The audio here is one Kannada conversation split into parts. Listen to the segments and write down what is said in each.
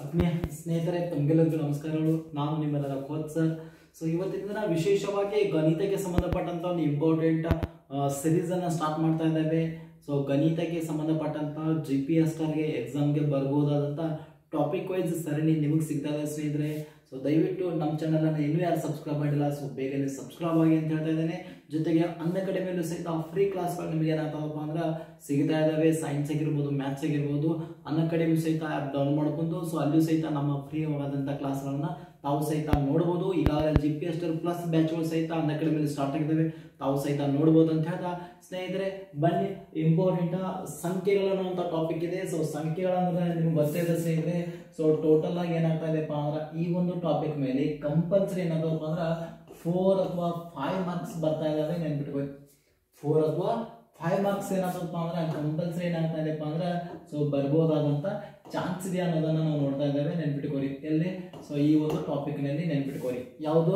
ಆತ್ಮೀಯ ಸ್ನೇಹಿತರೆ ತಮಗೆಲ್ಲರಿಗೂ ನಮಸ್ಕಾರಗಳು. ನಾನು ನಿಮ್ಮೆಲ್ಲರ ಕೋಚ್ ಸರ್. ಸೊ ಇವತ್ತಿನ ದಿನ ವಿಶೇಷವಾಗಿ ಗಣಿತಕ್ಕೆ ಸಂಬಂಧಪಟ್ಟಂತ ಒಂದು ಇಂಪಾರ್ಟೆಂಟ್ ಸಿರೀಸ್ ಅನ್ನ ಸ್ಟಾರ್ಟ್ ಮಾಡ್ತಾ ಇದ್ದೇವೆ. ಸೊ ಗಣಿತಕ್ಕೆ ಸಂಬಂಧಪಟ್ಟಂತ GPS ಗೆ ಎಕ್ಸಾಮ್ಗೆ ಬರ್ಬೋದಾದಂತ ಟಾಪಿಕ್ ವೈಸ್ ಸರಣಿ ನಿಮಗೆ ಸಿಗ್ತಾ ಇದೆ ಸ್ನೇಹಿತರೆ. ಸೊ ದಯವಿಟ್ಟು ನಮ್ಮ ಚಾನಲ್ ಅನ್ನು ಇನ್ನೂ ಯಾರು ಸಬ್ಸ್ಕ್ರೈಬ್ ಮಾಡಿಲ್ಲ, ಸೊ ಬೇಗನೆ ಸಬ್ಸ್ಕ್ರೈಬ್ ಆಗಿ ಅಂತ ಹೇಳ್ತಾ ಇದ್ದೇನೆ. ಜೊತೆಗೆ ಅನ್ಅಕಾಡೆಮಿಯಲ್ಲೂ ಸಹಿತ ಫ್ರೀ ಕ್ಲಾಸ್ಗಳು ನಿಮಗೆ ಏನಾಗ್ತದಪ್ಪ ಅಂದ್ರೆ ಸಿಗ್ತಾ ಇದಾವೆ. ಸೈನ್ಸ್ ಆಗಿರ್ಬೋದು, ಮ್ಯಾಥ್ಸ್ ಆಗಿರ್ಬೋದು, ಅನ್ಅಕಾಡೆಮಿ ಸಹಿತ ಆ್ಯಪ್ ಡೌನ್ಲೋಡ್ ಮಾಡ್ಕೊಂಡು ಸೊ ಅಲ್ಲಿಯೂ ಸಹಿತ ನಮ್ಮ ಫ್ರೀ ಆದಂಥ ಕ್ಲಾಸ್ಗಳನ್ನ ತಾವು ಸಹಿತ ನೋಡ್ಬೋದು. ಈಗಾಗಲೇ GPS ಪ್ಲಸ್ ಬ್ಯಾಚ್ಗಳು ಸಹಿತ ಅನ್ಅಕಾಡೆಮಿಯಲ್ಲಿ ಸ್ಟಾರ್ಟ್ ಆಗಿದ್ದಾವೆ, ತಾವು ಸಹಿತ ನೋಡ್ಬೋದು ಅಂತ ಹೇಳ್ತಾ ಸ್ನೇಹಿತರೆ ಬನ್ನಿ ಇಂಪಾರ್ಟೆಂಟ್ ಸಂಖ್ಯೆಗಳು ಅನ್ನುವಂಥ ಟಾಪಿಕ್ ಇದೆ. ಸೊ ಸಂಖ್ಯೆಗಳಂದ್ರೆ ನಿಮ್ಗೆ ಗೊತ್ತಿದೆ ಸ್ನೇಹಿತರೆ. ಸೊ ಟೋಟಲ್ ಆಗಿ ಏನಾಗ್ತಾ ಇದೆಪ್ಪ ಅಂದ್ರೆ ಈ ಒಂದು ಟಾಪಿಕ್ ಮೇಲೆ ಕಂಪಲ್ಸರಿ ಏನಾಗಪ್ಪ ಅಂದ್ರೆ 4 ಅಥವಾ 5 ಮಾರ್ಕ್ಸ್ ಬರ್ತಾ ಇದಾವೆ. ನೆನ್ಪಿಟ್ಕೊಳ್ಳಿ, 4 ಅಥವಾ 5 ಮಾರ್ಕ್ಸ್ ಏನಾಗ್ತಪ್ಪ ಅಂದ್ರೆ ಕಂಪಲ್ಸರಿ ಏನಾಗ್ತಾ ಇದೆಪ್ಪ ಅಂದ್ರೆ ಸೊ ಬರ್ಬೋದಾದಂತ ಚಾನ್ಸ್ ಇದೆ ಅನ್ನೋದನ್ನ ನಾವು ನೋಡ್ತಾ ಇದ್ದೇವೆ. ನೆನ್ಪಿಟ್ಕೋರಿ ಎಲ್ಲಿ? ಸೊ ಈ ಒಂದು ಟಾಪಿಕ್ ನಲ್ಲಿ ನೆನ್ಪಿಟ್ಕೋರಿ ಯಾವುದು?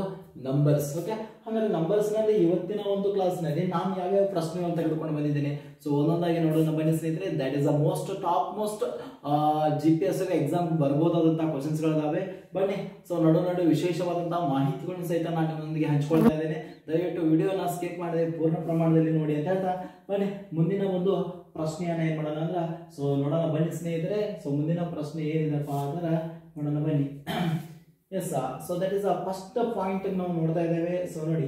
ನಂಬರ್ಸ್. ಓಕೆ, ಹಾಗಾದ್ರೆ ನಂಬರ್ಸ್ ನಲ್ಲಿ ಇವತ್ತಿನ ಒಂದು ಕ್ಲಾಸ್ ನಲ್ಲಿ ನಾನು ಯಾವ್ಯಾವ ಪ್ರಶ್ನೆಗಳನ್ನು ತೆಗೆದುಕೊಂಡು ಬಂದಿದ್ದೇನೆ ಸೊ ಒಂದೊಂದಾಗಿ ನೋಡೋಣ ಬನ್ನಿ ಸ್ನೇಹಿತರೆ. That is top most GPS exam ಬರ್ಬೋದಾದಂತಹ ಕ್ವಶನ್ಸ್ ಗಳಿದಾವೆ. ಬನ್ನಿ ಸೊ ನಡು ವಿಶೇಷವಾದಂತಹ ಮಾಹಿತಿಗಳನ್ನು ಸಹಿತ ನಾನು ನಿಮ್ಮೊಂದಿಗೆ ಹಂಚ್ಕೊಳ್ತಾ ಇದ್ದೇನೆ. ದಯವಿಟ್ಟು ವಿಡಿಯೋನ ಸ್ಕಿಪ್ ಮಾಡದೆ ಪೂರ್ಣ ಪ್ರಮಾಣದಲ್ಲಿ ನೋಡಿ ಅಂತ ಹೇಳ್ತಾ ಬನ್ನಿ ಮುಂದಿನ ಒಂದು ಪ್ರಶ್ನೆಯನ್ನ ಏನ್ ಮಾಡೋಣ ಅಂದ್ರೆ ಸೊ ನೋಡೋಣ ಬನ್ನಿ ಸ್ನೇಹಿತರೆ. ಸೊ ಮುಂದಿನ ಪ್ರಶ್ನೆ ಏನಿದೆಪ್ಪ ಅಂದ್ರೆ ನೋಡೋಣ ಬನ್ನಿ. Yes, so that is first point ನಾವು ನೋಡ್ತಾ ಇದ್ದೇವೆ. ಸೊ ನೋಡಿ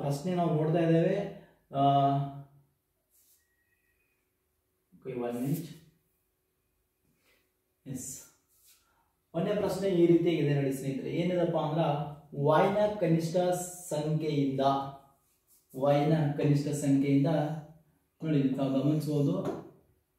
ಪ್ರಶ್ನೆ ನಾವು ನೋಡ್ತಾ ಇದ್ದೇವೆ. ಎಸ್, ಒಂದೇ ಪ್ರಶ್ನೆ ಈ ರೀತಿಯಾಗಿದೆ ನೋಡಿ ಸ್ನೇಹಿತರೆ. ಏನಿದಪ್ಪ ಅಂದ್ರ y ನ ಕನಿಷ್ಠ ಸಂಖ್ಯೆಯಿಂದ ನೋಡಿ ತಾವು ಗಮನಿಸಬಹುದು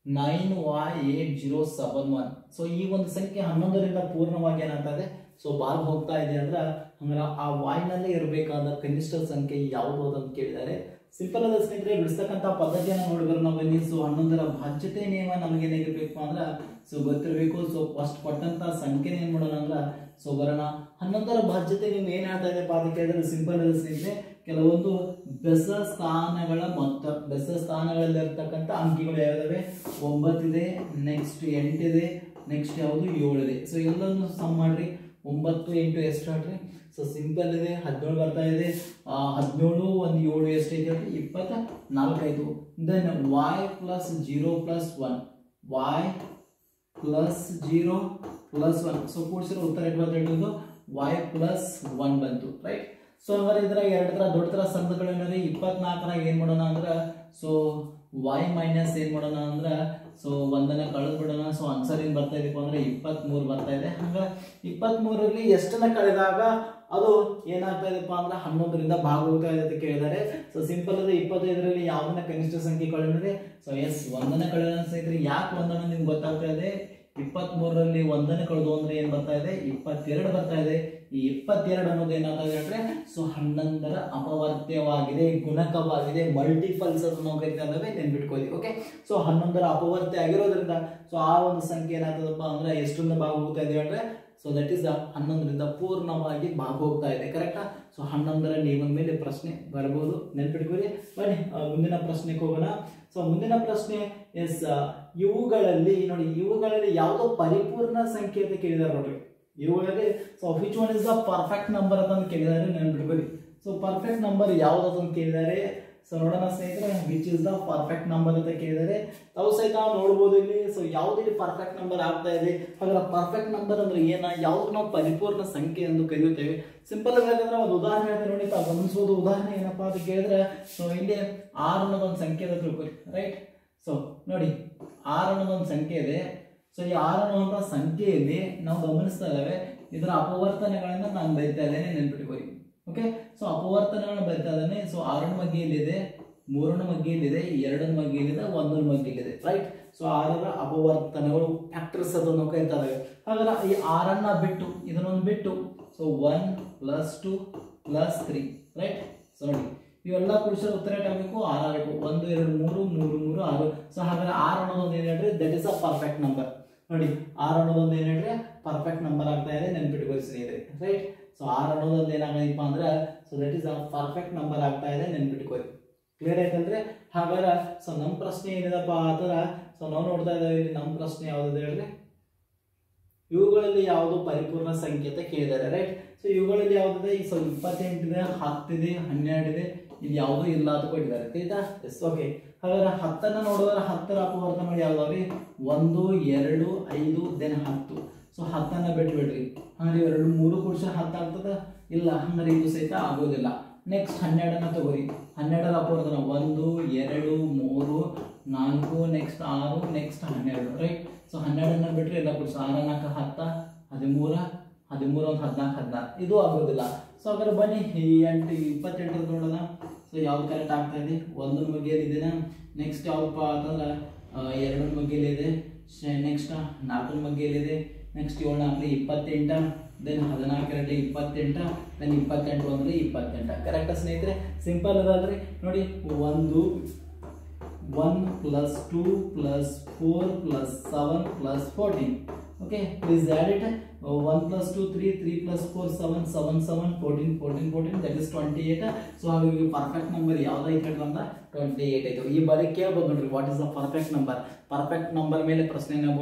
9y8071. ಸೊ ಈ ಒಂದು ಸಂಖ್ಯೆ 11ರಿಂದ ಪೂರ್ಣವಾಗಿ ಏನಾಗ್ತಾ ಇದೆ ಸೊ ಭಾಗ ಹೋಗ್ತಾ ಇದೆ ಅಂದ್ರೆ ಹಂಗಾರೆ ಆ y ನಲ್ಲಿ ಇರಬೇಕಾದ ಕನಿಷ್ಠ ಸಂಖ್ಯೆ ಯಾವುದು ಅಂತ ಕೇಳಿದ್ದಾರೆ. ಸಿಂಪಲ್ ಆದ ಸ್ನೇಹಿತರೆ ಬಿಡಿಸ್ತಕ್ಕಂಥ ಪದ್ಧತಿಯನ್ನು ನೋಡಿದ್ರೆ ನಾವು ಬನ್ನಿ. ಸೊ 11ರ ಬಾಧ್ಯತೆ ನಿಯಮ ನಮಗೆ ಏನಾಗಿರ್ಬೇಕು ಅಂದ್ರೆ ಸೊ ಗೊತ್ತಿರಬೇಕು. ಸೊ ಫಸ್ಟ್ ಕೊಟ್ಟಂತ ಸಂಖ್ಯೆ ಏನ್ ಮಾಡೋಣ ಅಂದ್ರೆ ಸೊ ಬರೋಣ 11ರ ಬಾಧ್ಯತೆ ನೀವು ಏನ್ ಹೇಳ್ತಾ ಇದೆ ಅಂತ ಕೇಳಿದ್ರೆ ಸಿಂಪಲ್ ಆದ ಸ್ನೇಹಿತರೆ ಕೆಲವೊಂದು ಬೆಸ ಸ್ಥಾನಗಳ ಮೊತ್ತ, ಬೆಸ ಸ್ಥಾನಗಳಲ್ಲಿ ಇರ್ತಕ್ಕಂಥ ಅಂಕಿಗಳು ಯಾವ್ಯಾವೆ? 9 ಇದೆ, ನೆಕ್ಸ್ಟ್ 8 ಇದೆ, ನೆಕ್ಸ್ಟ್ ಯಾವುದು 7 ಇದೆ. ಸೊ ಎಲ್ಲವನ್ನು ಸಮ್ ಮಾಡ್ರಿ. 9 8 ಎಷ್ಟು ಹೇಳ್ರಿ? ಸೊ ಸಿಂಪಲ್ ಇದೆ, 17 ಬರ್ತಾ ಇದೆ. 17 ಒಂದು 7 ಎಷ್ಟೈತೆ? 24 ಆಯ್ತು. Then y plus 0 plus 1, y plus 0 plus 1. So ಕೂಡಿಸಿರೋ ಉತ್ತರ ಎಷ್ಟು ಬಂತು? y ಪ್ಲಸ್ 1 ಬಂತು, ರೈಟ್. ಸೊ ಹಂಗಾರೆ ಇದ್ರಾಗ ಎರಡು ತರ ದೊಡ್ಡ ತರ ಸಂಖ್ಯೆಗಳೇನಾದ್ರೆ 24ರಾಗ ಏನ್ ಮಾಡೋಣ ಅಂದ್ರ ಸೊ y ಮೈನಸ್ ಏನ್ ಮಾಡೋಣ ಅಂದ್ರ ಸೊ ಒಂದನ್ನ ಕಳೆದ್ ಬಿಡೋಣ. ಸೊ ಆನ್ಸರ್ ಏನ್ ಬರ್ತಾ ಇದೀಪ ಅಂದ್ರೆ 23 ಬರ್ತಾ ಇದೆ. ಹಂಗ 23ರಲ್ಲಿ ಎಷ್ಟನ್ನ ಕಳೆದಾಗ ಅದು ಏನಾಗ್ತಾ ಇದೆಪ್ಪ ಅಂದ್ರೆ 11ರಿಂದ ಭಾಗ ಹೋಗ್ತಾ ಇದೆ ಅಂತ ಕೇಳಿದ್ದಾರೆ. ಸೊ ಸಿಂಪಲ್ ಅದು 25ರಲ್ಲಿ ಯಾವ್ದನ್ನ ಕನಿಷ್ಠ ಸಂಖ್ಯೆ ಕಳೆದ್ರೆ ಸೊ ಎಸ್ ಒಂದನ್ನ ಕಳೆದ ಸ್ನೇಹಿತರೆ. ಯಾಕೆ ಒಂದನ್ನ ನಿಮ್ಗೆ ಗೊತ್ತಾಗ್ತಾ ಇದೆ? 23ರಲ್ಲಿ ಒಂದನ್ನ ಕಳೆದು ಅಂದ್ರೆ ಏನ್ ಬರ್ತಾ ಇದೆ? 22 ಬರ್ತಾ ಇದೆ. ಈ 22 ಅನ್ನೋದು ಏನಾಗ್ತಾ ಇದೆ ಅಂದ್ರೆ ಸೊ 11ರ ಅಪವರ್ತ್ಯವಾಗಿದೆ, ಗುಣಕವಾಗಿದೆ, ಮಲ್ಟಿಪಲ್ಸ್ ಅಂತ ನಾವು ಕರಿತಾ ಇದ್ದೇವೆ, ನೆನ್ಪಿಟ್ಕೊಳ್ಳಿ. ಓಕೆ, ಸೊ 11ರ ಅಪವರ್ತ್ಯ ಆಗಿರೋದ್ರಿಂದ ಸೊ ಆ ಒಂದು ಸಂಖ್ಯೆ ಏನಾಗ್ತದಪ್ಪ ಅಂದ್ರೆ ಎಷ್ಟರಿಂದ ಭಾಗ ಹೋಗ್ತಾ ಇದೆ ಅಂದ್ರೆ ಸೊ ದಟ್ ಇಸ್ 11ರಿಂದ ಪೂರ್ಣವಾಗಿ ಭಾಗ ಹೋಗ್ತಾ ಇದೆ. ಕರೆಕ್ಟಾ? ಸೊ 11ರ ನಿಯಮದ ಮೇಲೆ ಪ್ರಶ್ನೆ ಬರಬಹುದು, ನೆನ್ಪಿಟ್ಕೊಳ್ಳಿ. ಬನ್ನಿ ಮುಂದಿನ ಪ್ರಶ್ನೆಗೆ ಹೋಗೋಣ. ಸೊ ಮುಂದಿನ ಪ್ರಶ್ನೆ ಎಸ್, ಇವುಗಳಲ್ಲಿ ಯಾವುದೋ ಪರಿಪೂರ್ಣ ಸಂಖ್ಯೆ ಅಂತ ಕೇಳಿದಾರೆ ನೋಡ್ರಿ. ಇವುಗಳಲ್ಲಿ so which one is the perfect number ಅಂತ ಕೇಳಿದ್ದಾರೆ, ನೆನ್ಪಿಟ್ಕೊಳ್ಳಿ. ಸೊ ಪರ್ಫೆಕ್ಟ್ ನಂಬರ್ ಯಾವ್ದು ಅಂತ ಕೇಳಿದ್ದಾರೆ. ಸೊ ನೋಡೋಣ ಸ್ನೇಹಿತರೆ, which is the perfect number ಅಂತ ಕೇಳಿದ್ದಾರೆ. ತಾವು ಸಹಿತ ನೋಡ್ಬೋದು ಇಲ್ಲಿ. ಸೊ ಯಾವ್ದು ಇಲ್ಲಿ ಪರ್ಫೆಕ್ಟ್ ನಂಬರ್ ಆಗ್ತಾ ಇದೆ? ಹಾಗಾದ್ರೆ ಪರ್ಫೆಕ್ಟ್ ನಂಬರ್ ಅಂದ್ರೆ ಏನ? ಯಾವ್ದು ನಾವು ಪರಿಪೂರ್ಣ ಸಂಖ್ಯೆ ಎಂದು ಕರೆಯುತ್ತೇವೆ? ಸಿಂಪಲ್ ಆಗಿ ಹೇಳಿದ್ರೆ ಒಂದು ಉದಾಹರಣೆ ಹೇಳ್ತಾರೆ ನೋಡಿ, ತಾವು ಗಮನಿಸಬಹುದು. ಉದಾಹರಣೆ ಏನಪ್ಪಾ ಅಂತ ಕೇಳಿದ್ರೆ ಸೊ ಇಲ್ಲಿ 6 ಅನ್ನೋದೊಂದು ಸಂಖ್ಯೆ ಇದೆ ತಿಳ್ಕೊರಿ, ರೈಟ್. ಸೊ ನೋಡಿ 6 ಅನ್ನೋದೊಂದು ಸಂಖ್ಯೆ ಇದೆ. ಸೊ ಈ 6 ಅನ್ನುವಂತ ಸಂಖ್ಯೆಯಲ್ಲಿ ನಾವು ಗಮನಿಸ್ತಾ ಇದ್ದೇವೆ ಇದರ ಅಪವರ್ತನಗಳನ್ನ ನಾನು ಬರಿತಾ ಇದ್ದೇನೆ, ನೆನ್ಪಿಟ್ಕೊಳ್ಳಿ. ಓಕೆ, ಸೊ ಅಪವರ್ತನಗಳನ್ನ ಬರಿತಾ ಇದ್ದೇನೆ. ಸೊ 6ನ ಮಗ್ಗೆಯಲ್ಲಿದೆ, 3ನ ಮಗ್ಗೆಯಲ್ಲಿದೆ, 2ನ ಮಗ್ಗೆಯಲ್ಲಿದೆ, 1ನ ಮಗ್ಗೆಯಲ್ಲಿದೆ, ರೈಟ್. ಸೊ 6ರ ಅಪವರ್ತನಗಳು ಫ್ಯಾಕ್ಟರ್ಸ್ ಅದನ್ನು ಕರಿತಾ ಇದ್ದಾವೆ. ಹಾಗಾದ್ರೆ ಈ 6ಅನ್ನ ಬಿಟ್ಟು ಇದನ್ನೊಂದು ಬಿಟ್ಟು so 1 plus 2 plus 3, right. So ನೋಡಿ ಇವೆಲ್ಲ ಕೂಡಿಸಿದ್ರೆ ಉತ್ತರ ಆಗಬೇಕು 6 ಆಗಬೇಕು. 1 2 3 3 3 6. ಸೊ ಹಾಗಾದ್ರೆ 6 ಅನ್ನೋದೊಂದು ಏನ್ ಹೇಳ್ರಿ? That is a perfect number. ನೋಡಿ 6 ಅನ್ನೋದೊಂದು ಏನ್ ಹೇಳ್ರಿ? ಪರ್ಫೆಕ್ಟ್ ನಂಬರ್ ಆಗ್ತಾ ಇದೆ, ನೆನ್ಪಿಟ್ಕೊಳ್ಳಿ ಸ್ನೇಹಿತರೆ, ರೈಟ್. ಸೊ 6 ಅನ್ನೋದೊಂದು ಏನಾಗೈತಪ್ಪ ಅಂದ್ರೆ so that is a perfect number ಆಗ್ತಾ ಇದೆ, ನೆನ್ಪಿಟ್ಕೊಳ್ಳಿ. ಕ್ಲಿಯರ್ ಆಯ್ತಂದ್ರೆ? ಹಾಗಾದ್ರೆ ಸೊ ನಮ್ಮ ಪ್ರಶ್ನೆ ಏನಿದಪ್ಪ ಆತರ ಸೊ ನಾವು ನೋಡ್ತಾ ಇದ್ದೇವೆ ಇಲ್ಲಿ. ನಮ್ಮ ಪ್ರಶ್ನೆ ಯಾವ್ದು ಹೇಳ್ರಿ? ಇವುಗಳಲ್ಲಿ ಯಾವುದು ಪರಿಪೂರ್ಣ ಸಂಖ್ಯೆ ಅಂತ ಕೇಳಿದ್ದಾರೆ, ರೈಟ್. ಸೊ ಇವುಗಳಲ್ಲಿ ಯಾವ್ದಿದೆ, ಈ 28 ಇದೆ, 10 ಇದೆ, 12 ಇದೆ, ಇದು ಯಾವುದು ಇಲ್ಲ ಅಂತ ಕೊಟ್ಟಿದ್ದಾರೆ, ತಿಳಿತಾ. Yes, okay. ಹಾಗಾದ್ರೆ 10 ನೋಡಿದ್ರೆ 10ರ ಅಪವರ್ತನಗಳು ಯಾವ್ದಾವ್ರಿ, 1 2 5 ದೆನ್ 10. ಸೊ 10 ಬಿಟ್ಬಿಡ್ರಿ. ಹಂಗಾರೆ 2 3 ಕೂಡಿಸಿ 10 ಆಗ್ತದ, ಇಲ್ಲ, ಹಂಗಾರೆ ಇದು ಸಹಿತ ಆಗೋದಿಲ್ಲ. ನೆಕ್ಸ್ಟ್ 12 ತಗೋರಿ. 12ರ ಅಪವರ್ತನ 1 2 3 4, ನೆಕ್ಸ್ಟ್ 6, ನೆಕ್ಸ್ಟ್ 12, ರೈಟ್. ಸೊ 12 ಬಿಟ್ರೆ ಎಲ್ಲ ಕೂಡಿಸಿ 6 4 10 13 13 1 14 16, ಇದು ಆಗೋದಿಲ್ಲ. ಸೊ ಹಾಗಾದ್ರೆ ಬನ್ನಿ 8 28 ನೋಡೋಣ. ಸೊ ಯಾವ್ದು ಕರೆಕ್ಟ್ ಆಗ್ತಾ ಇದೆ, 1 ಬಗ್ಗೆಯಲ್ಲಿದೆ. ನೆಕ್ಸ್ಟ್ ಯಾವ್ದಪ್ಪ ಅಂತಂದ್ರೆ 2 ಬಗ್ಗೆಯಲ್ಲಿದೆ. ನೆಕ್ಸ್ಟ್ 4 ಬಗ್ಗೆಯಲ್ಲಿದೆ. Next 7 4 28, then 14 28, then 28 1 28. ಕರೆಕ್ಟ್ ಸ್ನೇಹಿತರೆ, ಸಿಂಪಲ್ ಅದಲ್ರಿ. ನೋಡಿ 1 plus 2 plus 4 plus 7 plus 14. Okay, please add it. 1 plus 2 3, 3 plus 4 7, 7 7 14 14 14, that is 28. So ಹಾಗಾಗಿ ಪರ್ಫೆಕ್ಟ್ ನಂಬರ್ ಯಾವ್ದಾಯ್ತು ಅಂತ 28 ಆಯ್ತು. ಈ ಬಾರಿ ಕೇಳ್ಬೋದು ನೋಡ್ರಿ, what is the perfect number. Perfect number ಮೇಲೆ ಪ್ರಶ್ನೆ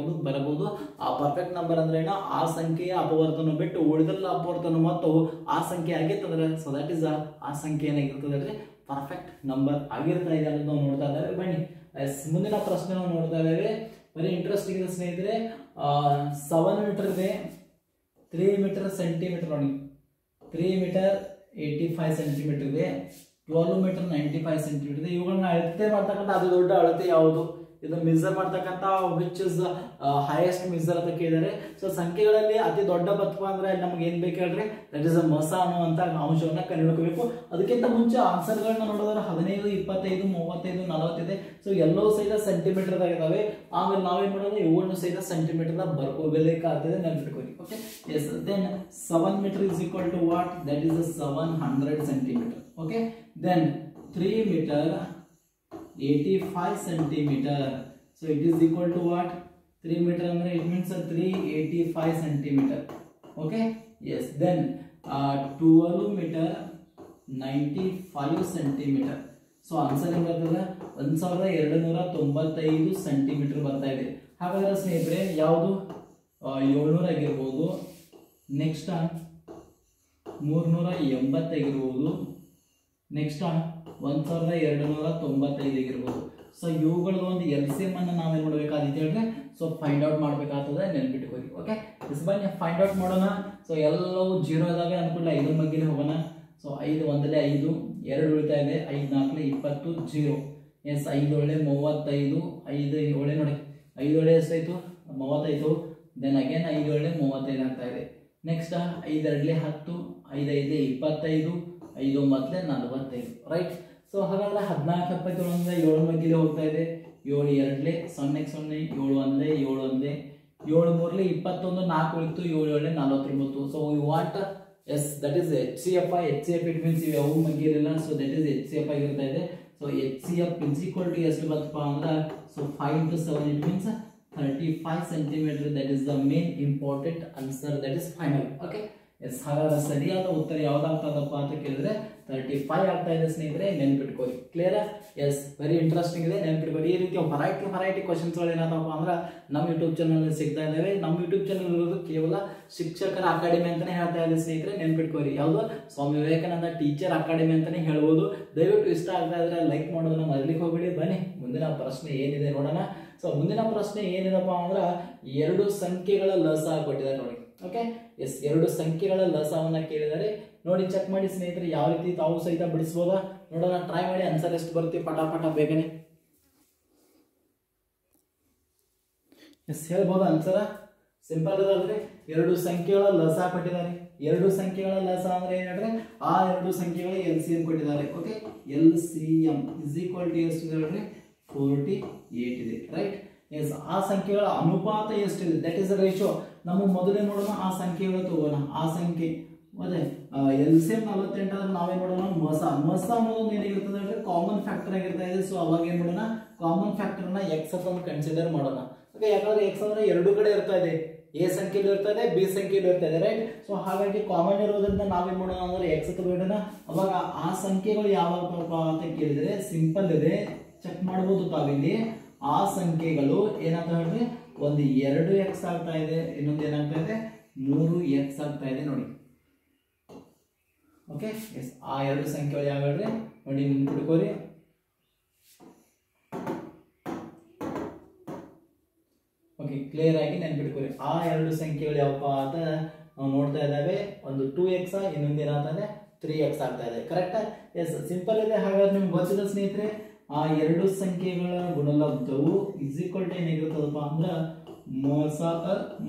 ಬರಬಹುದು. ಆ ಪರ್ಫೆಕ್ಟ್ ನಂಬರ್ ಅಂದ್ರೆ ಏನೋ ಆ ಸಂಖ್ಯೆಯ ಅಪವರ್ತನ ಬಿಟ್ಟು ಉಳಿದೆಲ್ಲ ಅಪವರ್ತನ ಮತ್ತು ಆ ಸಂಖ್ಯೆ ಆಗಿರ್ತದ್ರೆ, ಸೊ ದಟ್ ಇಸ್ ಆ ಸಂಖ್ಯೆ ಏನಾಗಿರ್ತದೆ, ಪರ್ಫೆಕ್ಟ್ ನಂಬರ್ ಆಗಿರ್ತಾ ಇದೆ ಅನ್ನೋದು ನಾವು ನೋಡ್ತಾ ಇದ್ದೇವೆ. ಬನ್ನಿ ಮುಂದಿನ ಪ್ರಶ್ನೆ ನಾವು ನೋಡ್ತಾ ಇದ್ದೇವೆ. ವೆರಿ ಇಂಟ್ರೆಸ್ಟಿಂಗ್ ಇದೆ ಸ್ನೇಹಿತರೆ. 7 ಮೀಟರ್ ಇದೆ, 3 ಮೀಟರ್ ಸೆಂಟಿಮೀಟರ್ ನೋಡಿ, 3 ಮೀಟರ್ 85 ಸೆಂಟಿಮೀಟರ್ ಇದೆ, 12 ಮೀಟರ್ 95 ಸೆಂಟಿಮೀಟರ್ ಇದೆ. ಇವುಗಳನ್ನ ಅಳತೆ ಮಾಡ್ತಕ್ಕಂಥ ಅತಿ ದೊಡ್ಡ ಅಳತೆ ಯಾವುದು, ಇದು ಮೆಜರ್ ಮಾಡ್ತಕ್ಕಂಥ ವಿಚ್ ಇಸ್ ಹೈಯೆಸ್ಟ್ ಮೆಜರ್ ಅಂತ ಕೇಳಿದರೆ. ಸೊ ಸಂಖ್ಯೆಗಳಲ್ಲಿ ಅತಿ ದೊಡ್ಡ ಬತ್ವ ಅಂದ್ರೆ ನಮ್ಗೆ ಏನ್ ಬೇಕು ಹೇಳ್ರಿ, ದಟ್ ಇಸ್ ಅ ಮೊಸ ಅನ್ನುವಂತ ಅಂಶವನ್ನ ಕಂಡುಹಿಡ್ಕೋಬೇಕು. ಅದಕ್ಕಿಂತ ಮುಂಚೆ ಆನ್ಸರ್ ಗಳನ್ನ ನೋಡಿದ್ರೆ 15 25 35 40 ಇದೆ. ಸೊ ಎಲ್ಲವೂ ಸಹಿತ ಸೆಂಟಿಮೀಟರ್ ಇದಾವೆ. ಆಮೇಲೆ ನಾವೇನ್ ಮಾಡೋದು, ಇವುಗಳನ್ನು ಸಹಿತ ಸೆಂಟಿಮೀಟರ್ ಬರ್ಕೋಬೇಕಾಗ್ತದೆ, ನೆನ್ಪಿಟ್ಕೊಳ್ಳಿ. Okay, yes. Then 7 metre is equal to what, that is 700 centimetre. Okay, then 3 metre 85 centimeter. So it is equal to what, 3 meter ಅಂದ್ರೆ it means 385 centimeter. Okay, yes. Then 12 meter 95 centimeter. So answer ಏನು ಬರ್ತದೆ, 1295 ಸೆಂಟಿಮೀಟರ್ ಬರ್ತಾ ಇದೆ. ಹಾಗಾದ್ರೆ ಸ್ನೇಹಿತರೆ ಯಾವುದು 700 ಆಗಿರ್ಬೋದು, ನೆಕ್ಸ್ಟ್ 380 ಆಗಿರ್ಬೋದು, ನೆಕ್ಸ್ಟ್ 1295 ಆಗಿರ್ಬೋದು. ಸೊ ಇವುಗಳ ಒಂದು LCM ಅನ್ನು ನಾವೇನ್ ಮಾಡಬೇಕಾಗಿತ್ತು ಹೇಳಿದ್ರೆ, ಸೊ ಫೈಂಡ್ ಔಟ್ ಮಾಡಬೇಕಾಗ್ತದೆ, ನೆನ್ಪಿಟ್ಕೊಳ್ಳಿ. ಓಕೆ, ಬನ್ನಿ ಫೈಂಡ್ ಔಟ್ ಮಾಡೋಣ. ಸೊ ಎಲ್ಲವೂ 0 ಇದಾವೆ ಅನ್ಕೊಳ್ಳಿ, 5 ಬಗ್ಗೆ ಹೋಗೋಣ. ಸೊ 5 ಒಂದಲೇ 5, 2 ಉಳಿತಾ ಇದೆ, 5 4 20 0. ಎಸ್, 5 ಒಳ್ಳೆ 35, 5 ಒಳ್ಳೆ ನೋಡಿ, 5 ಒಳ್ಳೆ ಎಷ್ಟಾಯ್ತು 35. ದೆನ್ ಅಗೇನ್ 5 ಒಳ್ಳೆ 35 ಆಗ್ತಾ ಇದೆ. Next 5 2 10, 5 5 25, 5 9 45, right. ಸೊ ಹಾಗಾದ್ರೆ 14 77 7 ಮಧ್ಯೆ ಹೋಗ್ತಾ ಇದೆ. 7 2 0 0 7 1 7 1 7 3 21, 4 ಉಳಿತು, 7 7 49. So you want, yes, that is HCF. HCF it means ಇವು ಯಾವ ಮಧ್ಯೆ ಇರಲಿಲ್ಲ, ಸೊ ದಟ್ ಇಸ್ HCF ಆಗಿರ್ತಾ ಇದೆ. So HCF is equal to ಎಷ್ಟು ಬರ್ತಪ್ಪ ಅಂದ್ರೆ, so 5 into 7 it means 35 centimeter. that is the main important answer, that is final. Okay, yes. ಹಾಗಾದ್ರೆ ಸರಿಯಾದ ಉತ್ತರ ಯಾವ್ದಾಗ್ತದಪ್ಪ ಅಂತ ಕೇಳಿದ್ರೆ 35 ಆಗ್ತಾ ಇದೆ ಸ್ನೇಹಿತರೆ, ನೆನ್ಪಿಟ್ಕೊಳ್ಳಿ. ಕ್ಲಿಯರ್? ಎಸ್, ವೆರಿ ಇಂಟ್ರೆಸ್ಟಿಂಗ್ ಇದೆ, ನೆನ್ಪಿಟ್ಕೊಳ್ಳಿ. ಈ ರೀತಿ ವೆರೈಟಿ ಕ್ವಶನ್ಸ್ಗಳು ಏನಾದಪ್ಪ ಅಂದ್ರೆ ನಮ್ಮ ಯೂಟ್ಯೂಬ್ ಚಾನಲ್ ಸಿಗ್ತಾ ಇದಾವೆ. ನಮ್ಮ ಯೂಟ್ಯೂಬ್ ಚಾನಲ್ ಇರೋದು ಕೇವಲ ಶಿಕ್ಷಕರ ಅಕಾಡೆಮಿ ಅಂತಾನೆ ಹೇಳ್ತಾ ಇದೆ ಸ್ನೇಹಿತರೆ, ನೆನ್ಪಿಟ್ಕೊಳ್ಳಿ. ಯಾವುದು, ಸ್ವಾಮಿ ವಿವೇಕಾನಂದ ಟೀಚರ್ ಅಕಾಡೆಮಿ ಅಂತಾನೆ ಹೇಳ್ಬೋದು. ದಯವಿಟ್ಟು ಇಷ್ಟ ಆಗ್ತಾ ಇದ್ರೆ ಲೈಕ್ ಮಾಡೋದನ್ನ ಮರಿಲಿಕ್ಕೆ ಹೋಗ್ಬೇಡಿ. ಬನ್ನಿ ಮುಂದಿನ ಪ್ರಶ್ನೆ ಏನಿದೆ ನೋಡೋಣ. ಸೊ ಮುಂದಿನ ಪ್ರಶ್ನೆ ಏನಿದಪ್ಪ ಅಂದ್ರೆ, 2 ಸಂಖ್ಯೆಗಳ ಲಸ ಕೊಟ್ಟಿದ್ದಾರೆ ನೋಡಿ. ಓಕೆ, ಎಸ್, 2 ಸಂಖ್ಯೆಗಳ ಲಸವನ್ನ ಕೇಳಿದರೆ ನೋಡಿ, ಚೆಕ್ ಮಾಡಿ ಸ್ನೇಹಿತರೆ, ಯಾವ ರೀತಿ ತಾವು ಸಹಿತ ಬಿಡಿಸಬಹುದಾ ನೋಡೋಣ. ಟ್ರೈ ಮಾಡಿ, ಆನ್ಸರ್ ಎಷ್ಟು ಬರುತ್ತೆ ಪಟ ಬೇಗನೆ. ಎಸ್, ಹೇಳ್ಬೋದು ಆನ್ಸರ್. ಸಿಂಪಲ್ ಅದಾದ್ರೆ 2 ಸಂಖ್ಯೆಗಳ ಲಸ ಕೊಟ್ಟಿದ್ದಾರೆ. 2 ಸಂಖ್ಯೆಗಳ ಲಸ ಅಂದ್ರೆ ಏನ್ ಹೇಳ್ರೆ, ಆ 2 ಸಂಖ್ಯೆಗಳ LCM ಕೊಟ್ಟಿದ್ದಾರೆ. Okay, LCM is equal to ಎಷ್ಟು ಹೇಳ್ರಿ, 48 ಇದೆ, ರೈಟ್. ಎಸ್, ಆ ಸಂಖ್ಯೆಗಳ ಅನುಪಾತ ಎಷ್ಟಿದೆ, ದಟ್ ಇಸ್ ರೇಷಿಯೋ. ನಮ್ಮ ಮೊದಲೇ ನೋಡೋಣ, ಆ ಸಂಖ್ಯೆಗಳು ತಗೋಣ. ಆ ಸಂಖ್ಯೆ ಮತ್ತೆ LCM 48 ಅಂದ್ರೆ ನಾವೇನ್ ಮಾಡೋಣ, ಮೊಸ ಅನ್ನೋದು ಏನಾಗಿರ್ತದೆ ಅಂದ್ರೆ ಕಾಮನ್ ಫ್ಯಾಕ್ಟರ್ ಆಗಿರ್ತಾ ಇದೆ. ಸೊ ಅವಾಗ ಏನ್ ಮಾಡೋಣ, ಕಾಮನ್ ಫ್ಯಾಕ್ಟರ್ ನ X ಅಂತ ಕನ್ಸಿಡರ್ ಮಾಡೋಣ. ಓಕೆ, ಯಾಕಂದ್ರೆ X ಅಂದ್ರೆ 2 ಕಡೆ ಇರ್ತಾ ಇದೆ, A ಸಂಖ್ಯೆಯಲ್ಲಿ ಇರ್ತಾ ಇದೆ, B ಸಂಖ್ಯೆಯಲ್ಲಿ ಇರ್ತಾ ಇದೆ, ರೈಟ್. ಸೊ ಹಾಗಾಗಿ ಕಾಮನ್ ಇರೋದ್ರಿಂದ ನಾವೇನ್ ಮಾಡೋಣ ಅಂದ್ರೆ X ತಗೋಣ. ಅವಾಗ ಆ ಸಂಖ್ಯೆಗಳು ಯಾವಾಗ ಅಂತ ಕೇಳಿದ್ರೆ ಸಿಂಪಲ್ ಇದೆ, ಚೆಕ್ ಮಾಡಬಹುದು ತಾವಿಲ್ಲಿ. ಆ ಸಂಖ್ಯೆಗಳು ಏನಂತ ಹೇಳಿದ್ರೆ ಒಂದು 2x ಆಗ್ತಾ ಇದೆ, ಇನ್ನೊಂದು ಏನಾಗ್ತಾ ಇದೆ 3x ಆಗ್ತಾ ಇದೆ ನೋಡಿ. ಓಕೆ ಎಸ್, ಆ ಎರಡು ಸಂಖ್ಯೆಗಳು ಯಾವ ಹೇಳ್ರಿ ನೋಡಿ ನೆನ್ಪಿಟ್ಕೋರಿ. ಓಕೆ ಕ್ಲಿಯರ್ ಆಗಿ ನೆನ್ಪಿಟ್ಕೋರಿ. ಆ ಎರಡು ಸಂಖ್ಯೆಗಳು ಯಾವಪ್ಪ ಅಂತ ನಾವು ನೋಡ್ತಾ ಇದ್ದಾವೆ. ಒಂದು 2x, ಇನ್ನೊಂದು ಏನಾಗ್ತದೆ 3x ಆಗ್ತಾ ಇದೆ. ಕರೆಕ್ಟಾ? ಎಸ್, ಸಿಂಪಲ್ ಇದೆ. ಹಾಗಾದ್ರೆ ನಿಮ್ಗೆ ಗೊತ್ತಿದೆ ಸ್ನೇಹಿತರೆ, ಆ ಎರಡು ಸಂಖ್ಯೆಗಳ ಗುಣಲಬ್ಧವು ಏನಾಗಿರ್ತದಪ್ಪ ಅಂದ್ರೆ ಮೊಸಅ